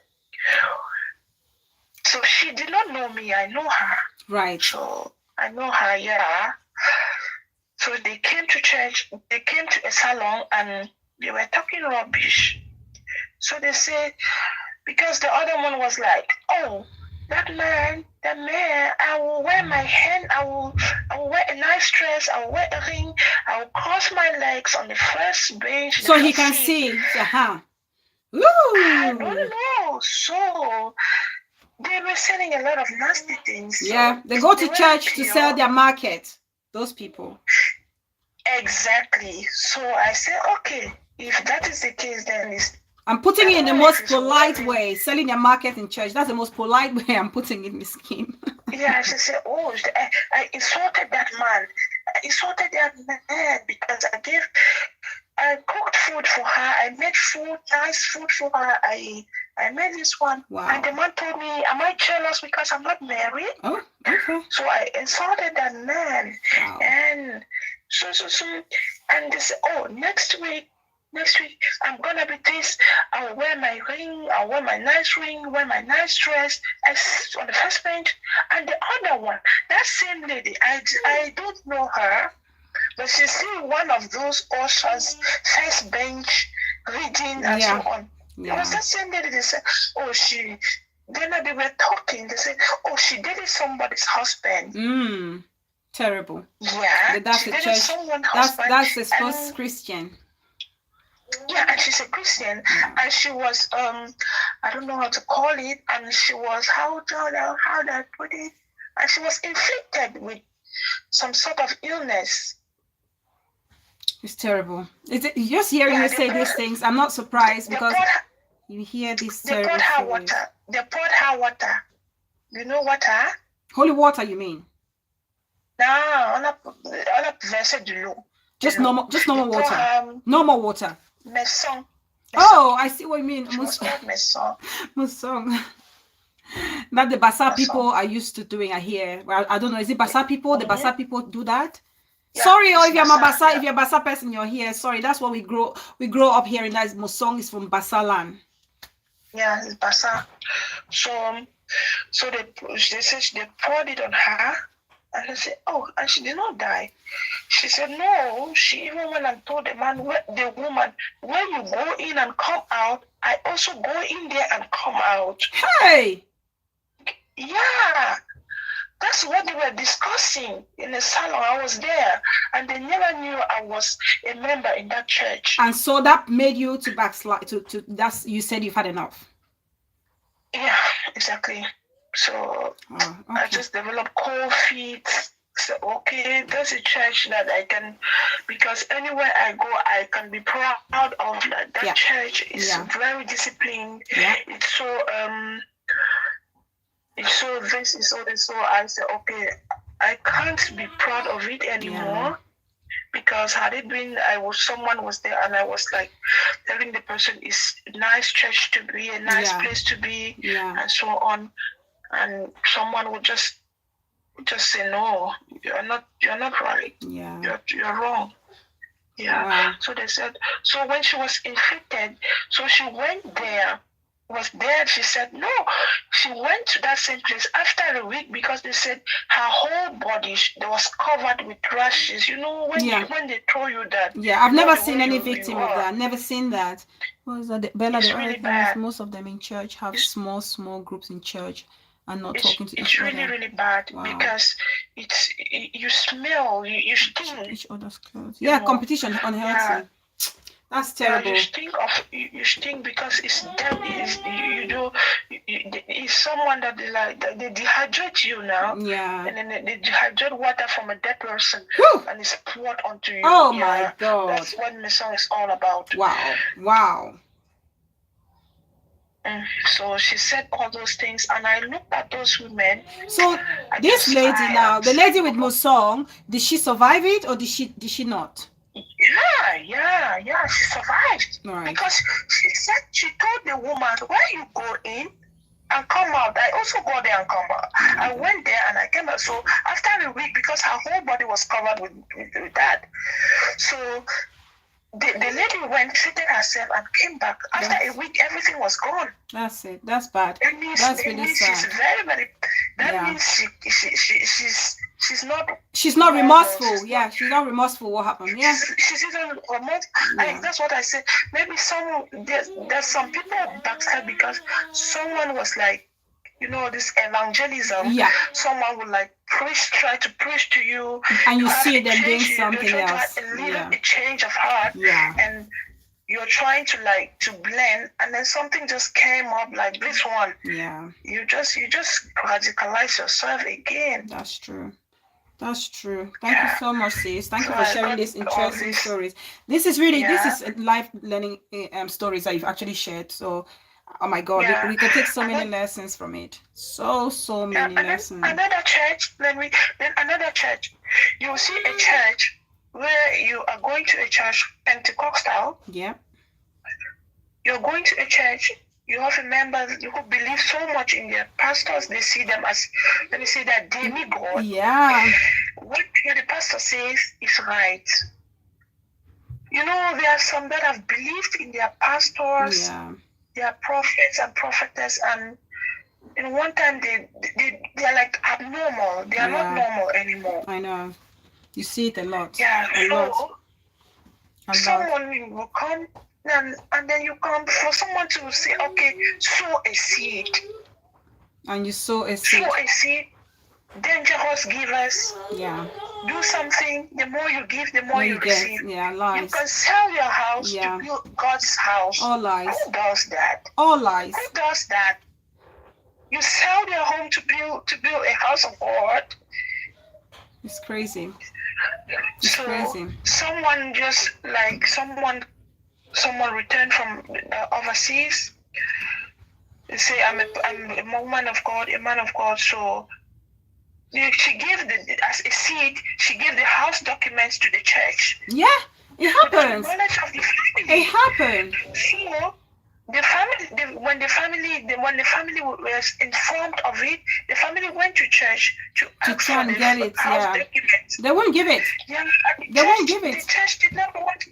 So she did not know me. I know her. Right. So I know her, yeah. So they came to church, they came to a salon, and they were talking rubbish. So they said, because the other one was like, oh, that man, I will wear my hand, I will wear a nice dress, I will wear a ring, I will cross my legs on the first bench. So he can see. Ooh. I don't know. So they were selling a lot of nasty things. Yeah, they go to church to sell their market. Those people. Exactly. So I said, okay, if that is the case, then it's. I'm putting it in the most polite way. Selling your market in church. That's the most polite way I'm putting it in the scheme. Yeah, she said, oh, I insulted that man. I insulted that man because I cooked food for her. I made food, nice food for her. I made this one. Wow. And the man told me, am I jealous because I'm not married? Oh, okay. So I insulted that man. Wow. And so, and they said, oh, next week, I'm gonna be this. I'll wear my ring, I'll wear my nice ring, wear my nice dress. I sit on the first bench, and the other one, that same lady, I don't know her, but she's still one of those ushers, first bench, reading and so on. Yeah. It was that same lady. They said, oh, then they were talking. They said, oh, she dated somebody's husband. Terrible. Yeah. That's the church. That's the supposed Christian. Yeah, and she's a Christian, and she was I don't know how to call it, and she was how do I put it? And she was inflicted with some sort of illness. It's terrible. Just hearing you say these things, I'm not surprised because you hear these terrible stories. They poured her water. You know water? Holy water, you mean? No, on a verset de l'eau. Just normal water. Normal water. Maison. Oh, I see what you mean. Maison. That the Bassa people are used to doing. I hear. Well, I don't know. Is it Bassa people? The Bassa people do that. Yeah, sorry, if you're a Bassa, if you're a Bassa person, you're here. Sorry, that's what we grow up here. And that Mosong is from Bassa land. Yeah, it's Bassa. So they poured it on her. And I said, oh, and she did not die. She said, no, she even went and told the woman, when you go in and come out, I also go in there and come out. Hey! Yeah. That's what they were discussing in the salon. I was there, and they never knew I was a member in that church. And so that made you to backslide, you said you've had enough. Yeah, exactly. So I just developed cold feet. So okay, there's a church that I can, because anywhere I go, I can be proud of that. That church is very disciplined. Yeah. It's so this is so this. So I said, okay, I can't be proud of it anymore. Because had it been, someone was there and I was like telling the person it's a nice church to be, a nice place to be, and so on. And someone would just say, no, you're not right. Yeah. You're wrong. Yeah. Wow. So they said, so when she was infected, so she went there was there. She said no. She went to that same place after a week because they said her whole body was covered with rashes. You know, when they throw you that. Yeah, I've never seen any victim of that. Never seen that. Was that Bella? It's The really other thing bad. is most of them in church have small groups in church and not talking to each It's other. really, really bad because you smell, you stink. Each other's clothes. Yeah, competition, unhealthy. Yeah. That's terrible. Yeah, you stink because it's them. It's someone that they dehydrate you now. Yeah. And then they dehydrate water from a dead person. Whew. And it's poured onto you. Oh my God. That's what the song is all about. Wow. So she said all those things, and I looked at those women. So this lady now, the lady with Mosong, did she survive it or did she not? Yeah, she survived. Right. Because she told the woman, when you go in and come out, I also go there and come out. I went there and I came out. So after a week, because her whole body was covered with that, so the lady went, treated herself, and came back. After a week, everything was gone. That's it. That's bad. That's really sad. She's very, very. That means she's not. She's not remorseful. She's not remorseful. What happened? Yeah. She's even remorseful. That's what I said. Maybe there's some people backside because someone was like, this evangelism. Yeah. Someone would try to preach to you, and you see them doing something else. A change of heart. Yeah. And you're trying to blend, and then something just came up like this one. Yeah. You just radicalize yourself again. That's true. Thank you so much, sis. Thank you for sharing these interesting stories. This is life learning stories that you've actually shared. So, oh my God, we can take so many lessons from it. So many lessons. Another church, another church. You will see a church where you are going to a church, Pentecostal. Yeah. You're going to a church. You have members who believe so much in their pastors. They see them as, let me say that, demigod. Yeah. What the pastor says is right. There are some that have believed in their pastors, their prophets and prophetess, and in one time they are like abnormal. They are not normal anymore. I know. You see it a lot. Yeah. A lot. Someone will come. And then you come for someone to say, okay, sow a seed. And you sow a seed. Sow a seed. Dangerous givers. Yeah. Do something. The more you give, the more you receive. Yeah, lies. You can sell your house to build God's house. All lies. Who does that? All lies. Who does that? You sell your home to build a house of God. It's crazy. It's crazy. Someone just someone returned from overseas. They say, I'm a woman of God, a man of God. So she gave as a seed, she gave the house documents to the church. Yeah, it happens. The knowledge of the family. It happened. So the family, when the family was informed of it, the family went to church to ask try and get it. Documents. They won't give it. Yeah, they won't give it. The church did not want.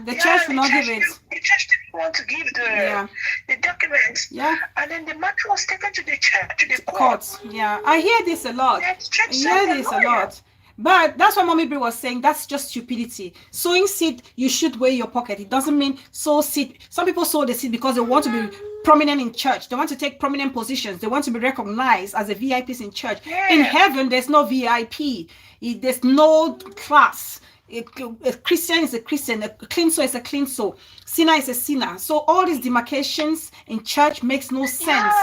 The church will not give it. The church didn't want to give the documents. Yeah. And then the matter was taken to the church, to the court. Yeah, I hear this a lot. I hear this a lot. But that's what Mommy Brie was saying. That's just stupidity. Sowing seed, you should weigh your pocket. It doesn't mean sow seed. Some people sow the seed because they want to be prominent in church. They want to take prominent positions. They want to be recognized as a VIPs in church. Yeah. In heaven, there's no VIP. There's no class. A Christian is a Christian. A clean soul is a clean soul. Sinner is a sinner. So all these demarcations in church makes no sense.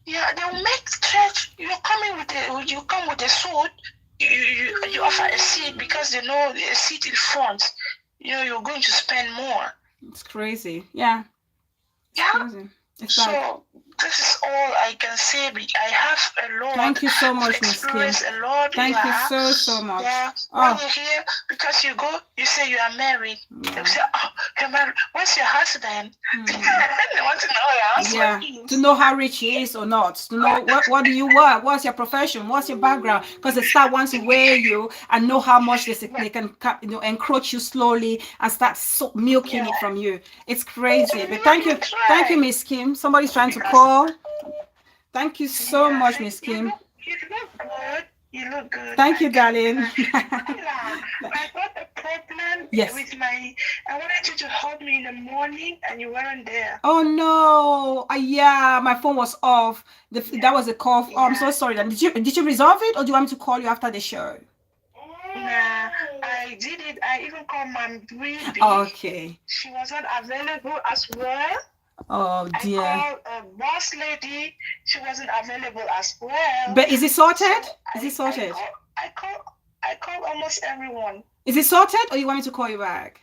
Yeah, they'll make church. You come with a suit. You offer a seat because they know a seat in front. You're going to spend more. It's crazy. Yeah. Yeah. Crazy. It's so bad. This is all I can say. I have a lot. Thank you so much, Miss Kim. Thank you so much. Yeah. When you're here, because you go, you say you are married. Yeah. They say, oh, you're married. What's your husband? They want to know your Yeah, to know how rich he is or not, to know what do you work, what's your profession, what's your background, because they start wanting to weigh you and know how much they can encroach you slowly and start milking it from you. It's crazy. But thank you, Miss Kim. Somebody's trying to call. Thank you so much, Miss Kim. You look good. You look good. Thank you, darling. I got a problem with I wanted you to hold me in the morning and you weren't there. Oh no. Yeah, my phone was off. That was a call. Oh, I'm so sorry. Did you resolve it, or do you want me to call you after the show? Nah, I did it. I even called my baby. Okay. She wasn't available as well. Oh dear. I called a boss lady. She wasn't available as well. But is it sorted? Is it sorted? I called almost everyone. Is it sorted, or you want me to call you back?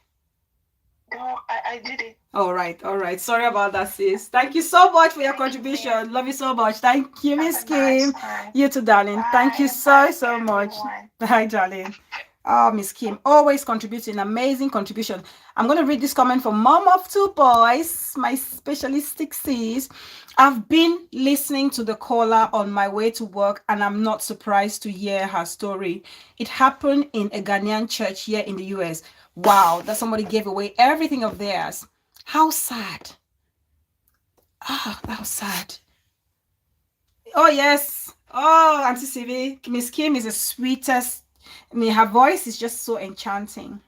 No, I did it. All right. Sorry about that, sis. Thank you so much for your contribution. Love you so much. Thank you, Miss Kim. You too, darling. Bye. Thank you so much. Bye, darling. Oh, Miss Kim, always contributing, amazing contribution. I'm going to read this comment from Mom of Two Boys, my specialistic sis. I've been listening to the caller on my way to work, and I'm not surprised to hear her story. It happened in a Ghanaian church here in the US. Wow, that somebody gave away everything of theirs. How sad. That was sad. Oh, yes. Oh, Auntie Sivi, Miss Kim is the sweetest. I mean, her voice is just so enchanting.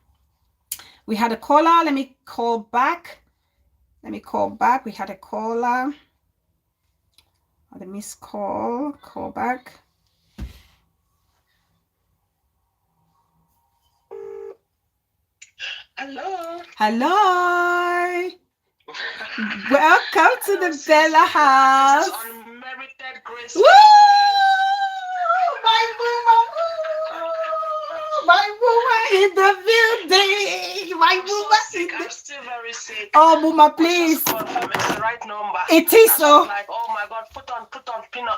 We had a caller. Let me call back. We had a caller. The missed call. Call back. Hello. Welcome to the Bella house. Unmerited grace. Woo! My woman in the building. I'm still very sick. Oh, Muma, please. Confirm it's the right number. It is so. Like, oh my God,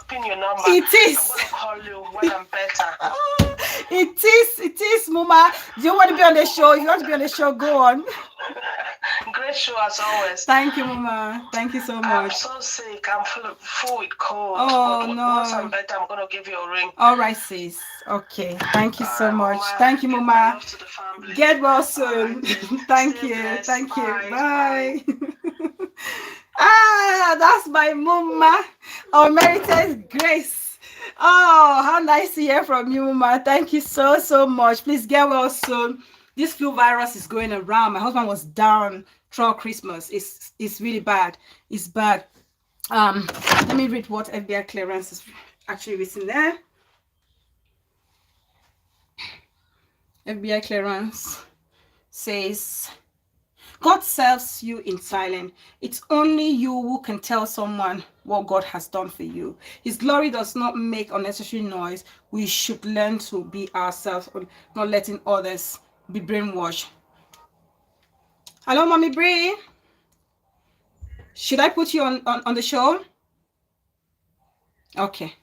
pin your number. It is. I'm gonna call you when I'm better. It is, Muma. Do you want to be on the show? If you want to be on the show, go on. Great show as always. Thank you, Mama. Thank you so much. I'm so sick. I'm full with cold. Oh, no. Once I'm better, I'm gonna give you a ring. All right, sis. Okay. Thank you so much. Thank you, Mama. Get well soon. Thank you. Thank you. Bye. That's my Mama. Unmerited grace. Oh, how nice to hear from you, Mama. Thank you so much. Please get well soon. This flu virus is going around. My husband was down throughout Christmas. It's really bad. It's bad. Let me read what FBI clearance is actually written there. FBI clearance says, God serves you in silence. It's only you who can tell someone what God has done for you. His glory does not make unnecessary noise. We should learn to be ourselves, not letting others be brainwashed. Hello, Mommy Bree. Should I put you on the show? Okay.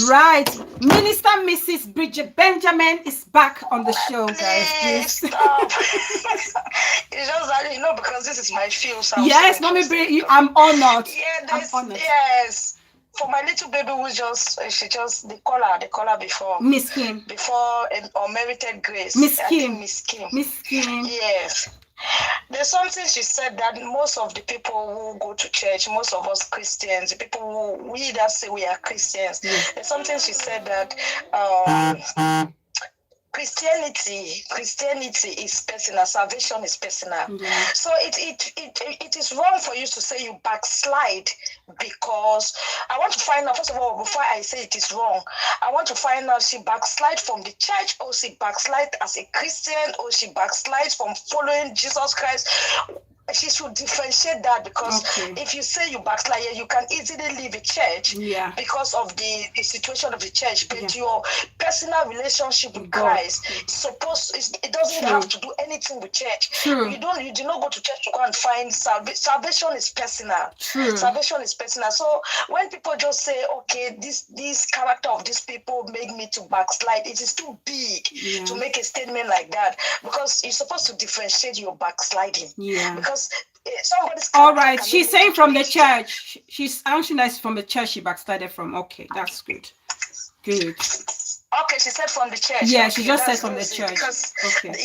Right. Minister Mrs. Bridget Benjamin is back on the show, guys. Please. Stop. It's just that, because this is my field. So yes, Mommy Bree, I'm honored. Yeah, I'm honored. Yes. For my little baby who they call her before. Miss Kim. Before Unmerited Grace. Miss Kim. Miss Kim. Miss Kim. Yes. There's something she said that most of the people who go to church, most of us Christians, the people we that say we are Christians, there's something she said that Christianity is personal, salvation is personal. So it is wrong for you to say you backslide, because I want to find out, first of all, before I say it is wrong, I want to find out, she backslide from the church, or she backslide as a Christian, or she backslides from following Jesus Christ. She should differentiate that, because if you say you backslide, you can easily leave a church because of the situation of the church. But your personal relationship with Christ, it doesn't have to do anything with church. You do not go to church to go and find salvation is personal. Salvation is personal. So when people just say, okay, this character of these people made me to backslide, it is too big to make a statement like that, because you're supposed to differentiate your backsliding. Because somebody's All character right. can She's make saying it from the to church. She's answering that from the church she backslided from. Okay, that's good. Good. Okay, she said from the church. Yeah, Okay, she just said that's from the easy church. because Okay.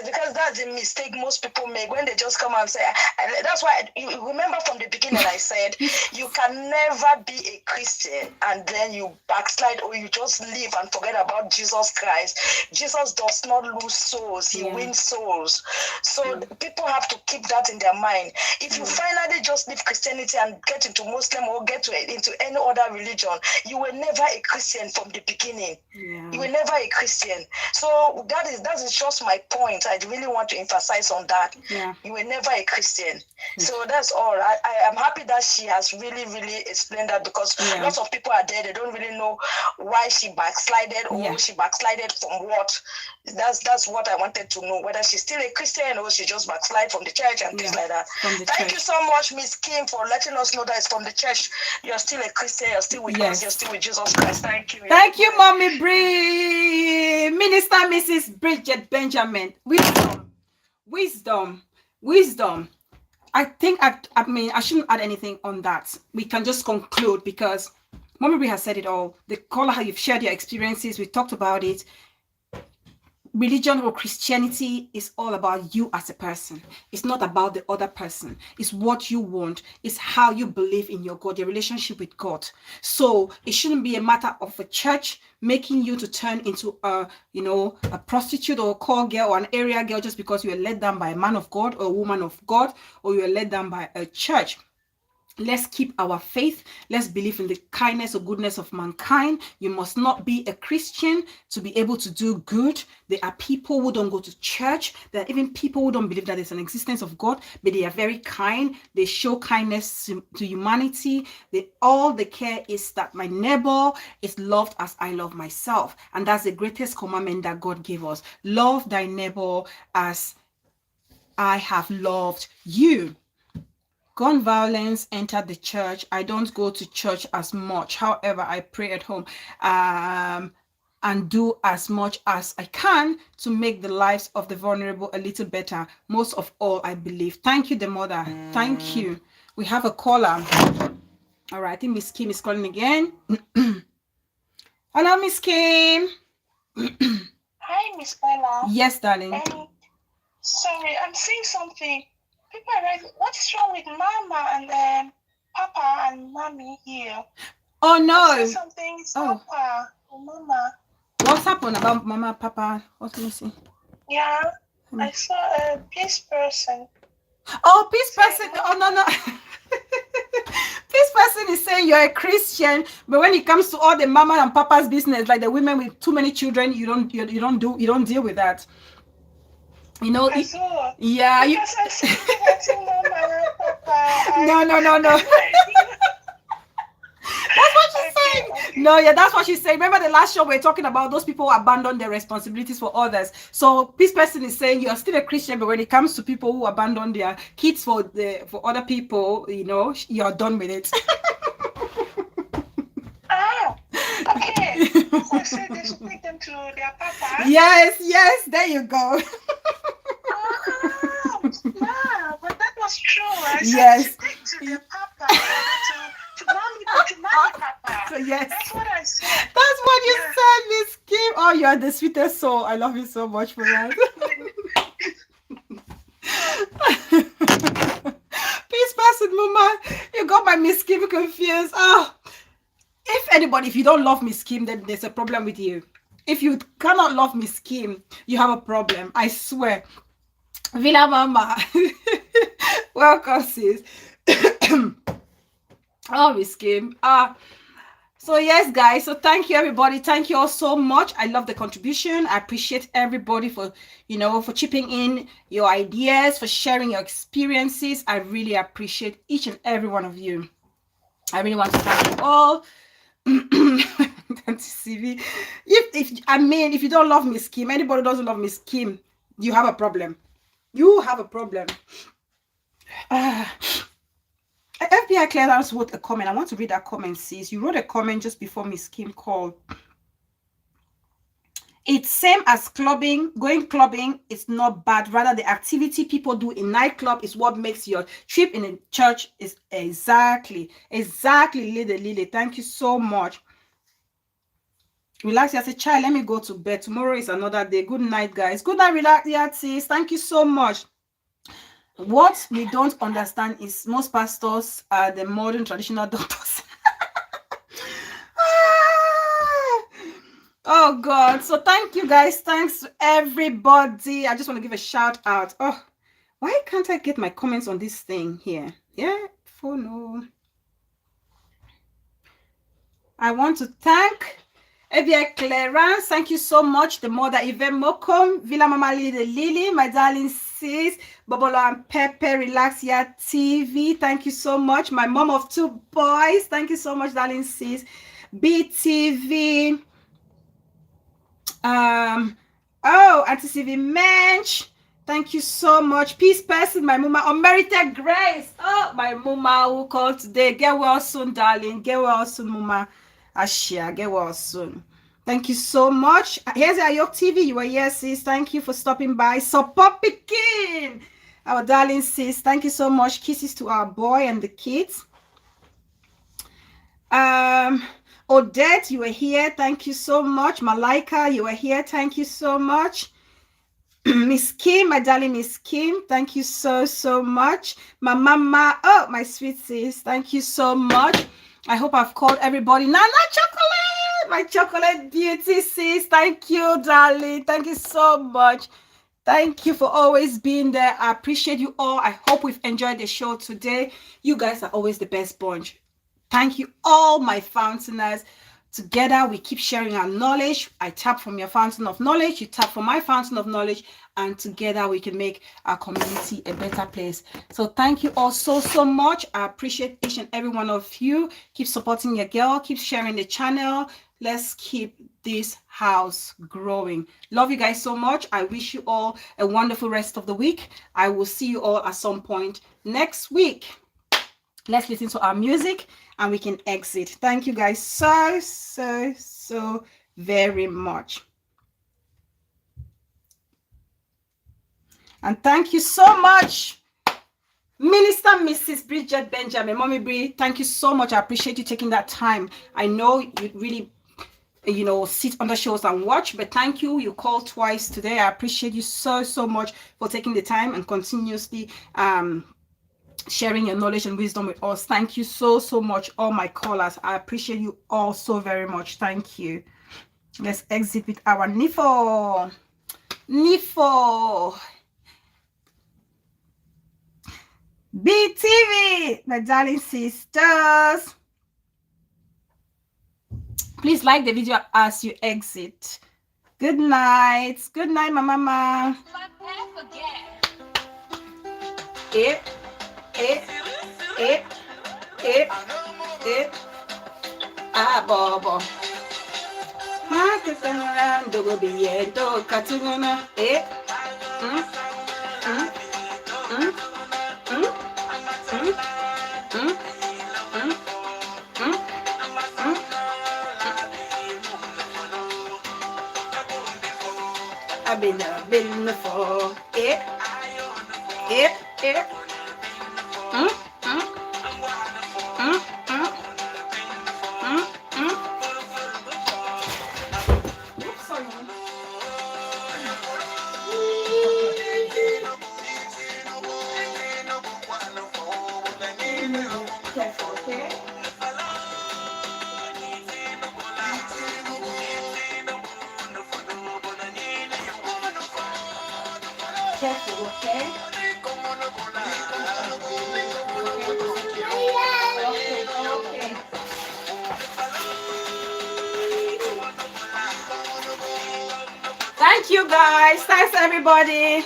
because that's the mistake most people make when they just come and say. And that's why you remember from the beginning I said you can never be a Christian and then you backslide or you just leave and forget about Jesus Christ. Jesus does not lose souls; he wins souls. So people have to keep that in their mind. If you finally just leave Christianity and get into Muslim or into any other religion, you were never a Christian from the beginning. You were never a Christian. So that is just my point. I really want to emphasize on that. You were never a Christian. So that's all. I am happy that she has really, really explained that because lots of people are there. They don't really know why she backslided or she backslided from what. That's what I wanted to know, whether she's still a Christian or she just backslid from the church and things like that. Thank you so much, Miss Kim, for letting us know that it's from the church. You're still a Christian, you're still with us, you're still with Jesus Christ. Thank you. Thank you, Mommy Bree. Minister Mrs. Bridget Benjamin. Wisdom. I think I shouldn't add anything on that. We can just conclude because Mommy Bree has said it all. The caller, how you've shared your experiences, we talked about it. Religion or Christianity is all about you as a person. It's not about the other person. It's what you want. It's how you believe in your God, your relationship with God. So it shouldn't be a matter of a church making you to turn into a prostitute or a call girl or an area girl just because you are led down by a man of God or a woman of God or you are led down by a church. Let's keep our faith. Let's believe in the kindness or goodness of mankind. You must not be a Christian to be able to do good. There are people who don't go to church. There are even people who don't believe that there's an existence of God, but they are very kind. They show kindness to humanity. All they care is that my neighbor is loved as I love myself. And that's the greatest commandment that God gave us. Love thy neighbor as I have loved you. Gun violence entered the church. I don't go to church as much. However, I pray at home and do as much as I can to make the lives of the vulnerable a little better. Most of all, I believe. Thank you, the mother. Thank you. We have a caller. All right, I think Miss Kim is calling again. Hello, Miss Kim. Hi, Miss Bella. Yes, darling. Sorry, I'm saying something. People are like, what is wrong with Mama and Papa and Mommy here? Oh no! Something. It's Papa or Mama. What's happened about Mama, Papa? What do you see? Yeah, I saw a peace person. Oh, peace person! Oh no. This person is saying you're a Christian, but when it comes to all the Mama and Papa's business, like the women with too many children, you don't deal with that. You know, I saw. Yeah. Because I see Mama, Papa. No. That's what she's saying. Okay. No, yeah, that's what she's saying. Remember the last show we were talking about those people who abandon their responsibilities for others. So this person is saying you're still a Christian, but when it comes to people who abandon their kids for other people, you're done with it. Okay. So I said they should take them to their papa. Yes, there you go. Yeah, but that was true. I said yes. To take to their papa, to mommy papa. So yes. That's what I said. That's what you said, Miss Kim. Oh, you're the sweetest soul. I love you so much for that. Peace person, Mama. You got my Miss Kim confused. If you don't love Miss Kim, then there's a problem with you. If you cannot love Miss Kim, you have a problem. I swear. Villa Mama. Welcome, sis. Oh, Miss Kim. So yes, guys. So thank you, everybody. Thank you all so much. I love the contribution. I appreciate everybody for chipping in your ideas, for sharing your experiences. I really appreciate each and every one of you. I really want to thank you all. CV. If you don't love Miss Kim, anybody doesn't love Miss Kim, you have a problem. You have a problem. FBI clearance wrote a comment. I want to read that comment, sis. You wrote a comment just before Miss Kim called. It's same as clubbing. Going clubbing is not bad. Rather, the activity people do in nightclub is what makes your trip in a church is exactly Lily. Thank you so much. Relax as a child. Let me go to bed. Tomorrow is another day. Good night, guys. Good night, relax, sis. Thank you so much. What we don't understand is most pastors are the modern traditional doctors. Oh God. So thank you guys. Thanks to everybody. I just want to give a shout out. Oh, why can't I get my comments on this thing here? Yeah, for no. I want to thank Evia Clarence. Thank you so much. The mother Yvette Mokom, Villa Mama Lily, my darling sis, Bobolo and Pepe, Relaxia TV. Thank you so much. My mom of 2 boys. Thank you so much, darling sis. BTV. Oh, Auntie CV Mensch. Thank you so much. Peace person, my mama. Unmerited grace. Oh, my mama who called today. Get well soon, darling. Get well soon, mama. Ashia, get well soon. Thank you so much. Here's Ayok TV. You are here, sis. Thank you for stopping by. Support Pekin. Our darling sis. Thank you so much. Kisses to our boy and the kids. Odette, you are here. Thank you so much. Malaika, you are here. Thank you so much. Miss Kim, my darling Miss Kim, thank you so much. My mama, oh, my sweet sis, thank you so much. I hope I've called everybody. Nana Chocolate, my chocolate beauty sis, thank you, darling. Thank you so much. Thank you for always being there. I appreciate you all. I hope we've enjoyed the show today. You guys are always the best bunch. Thank you, all my fountainers. Together, we keep sharing our knowledge. I tap from your fountain of knowledge. You tap from my fountain of knowledge. And together, we can make our community a better place. So thank you all so much. I appreciate each and every one of you. Keep supporting your girl. Keep sharing the channel. Let's keep this house growing. Love you guys so much. I wish you all a wonderful rest of the week. I will see you all at some point next week. Let's listen to our music and we can exit. Thank you guys so very much. And thank you so much, Minister Mrs. Bridget Benjamin. Mommy Brie, thank you so much. I appreciate you taking that time. I know you really, sit on the shows and watch, but thank you. You called twice today. I appreciate you so much for taking the time and continuously sharing your knowledge and wisdom with us. Thank you so much, all my callers. I appreciate you all so very much. Thank you. Let's exit with our Nifo. BTV, my darling sisters. Please like the video as you exit. Good night. Good night, my mama. Bobo. I've been before. Thank you guys. Thanks everybody.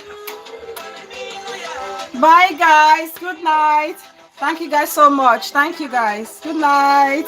Bye guys. Good night. Thank you guys so much. Thank you guys. Good night.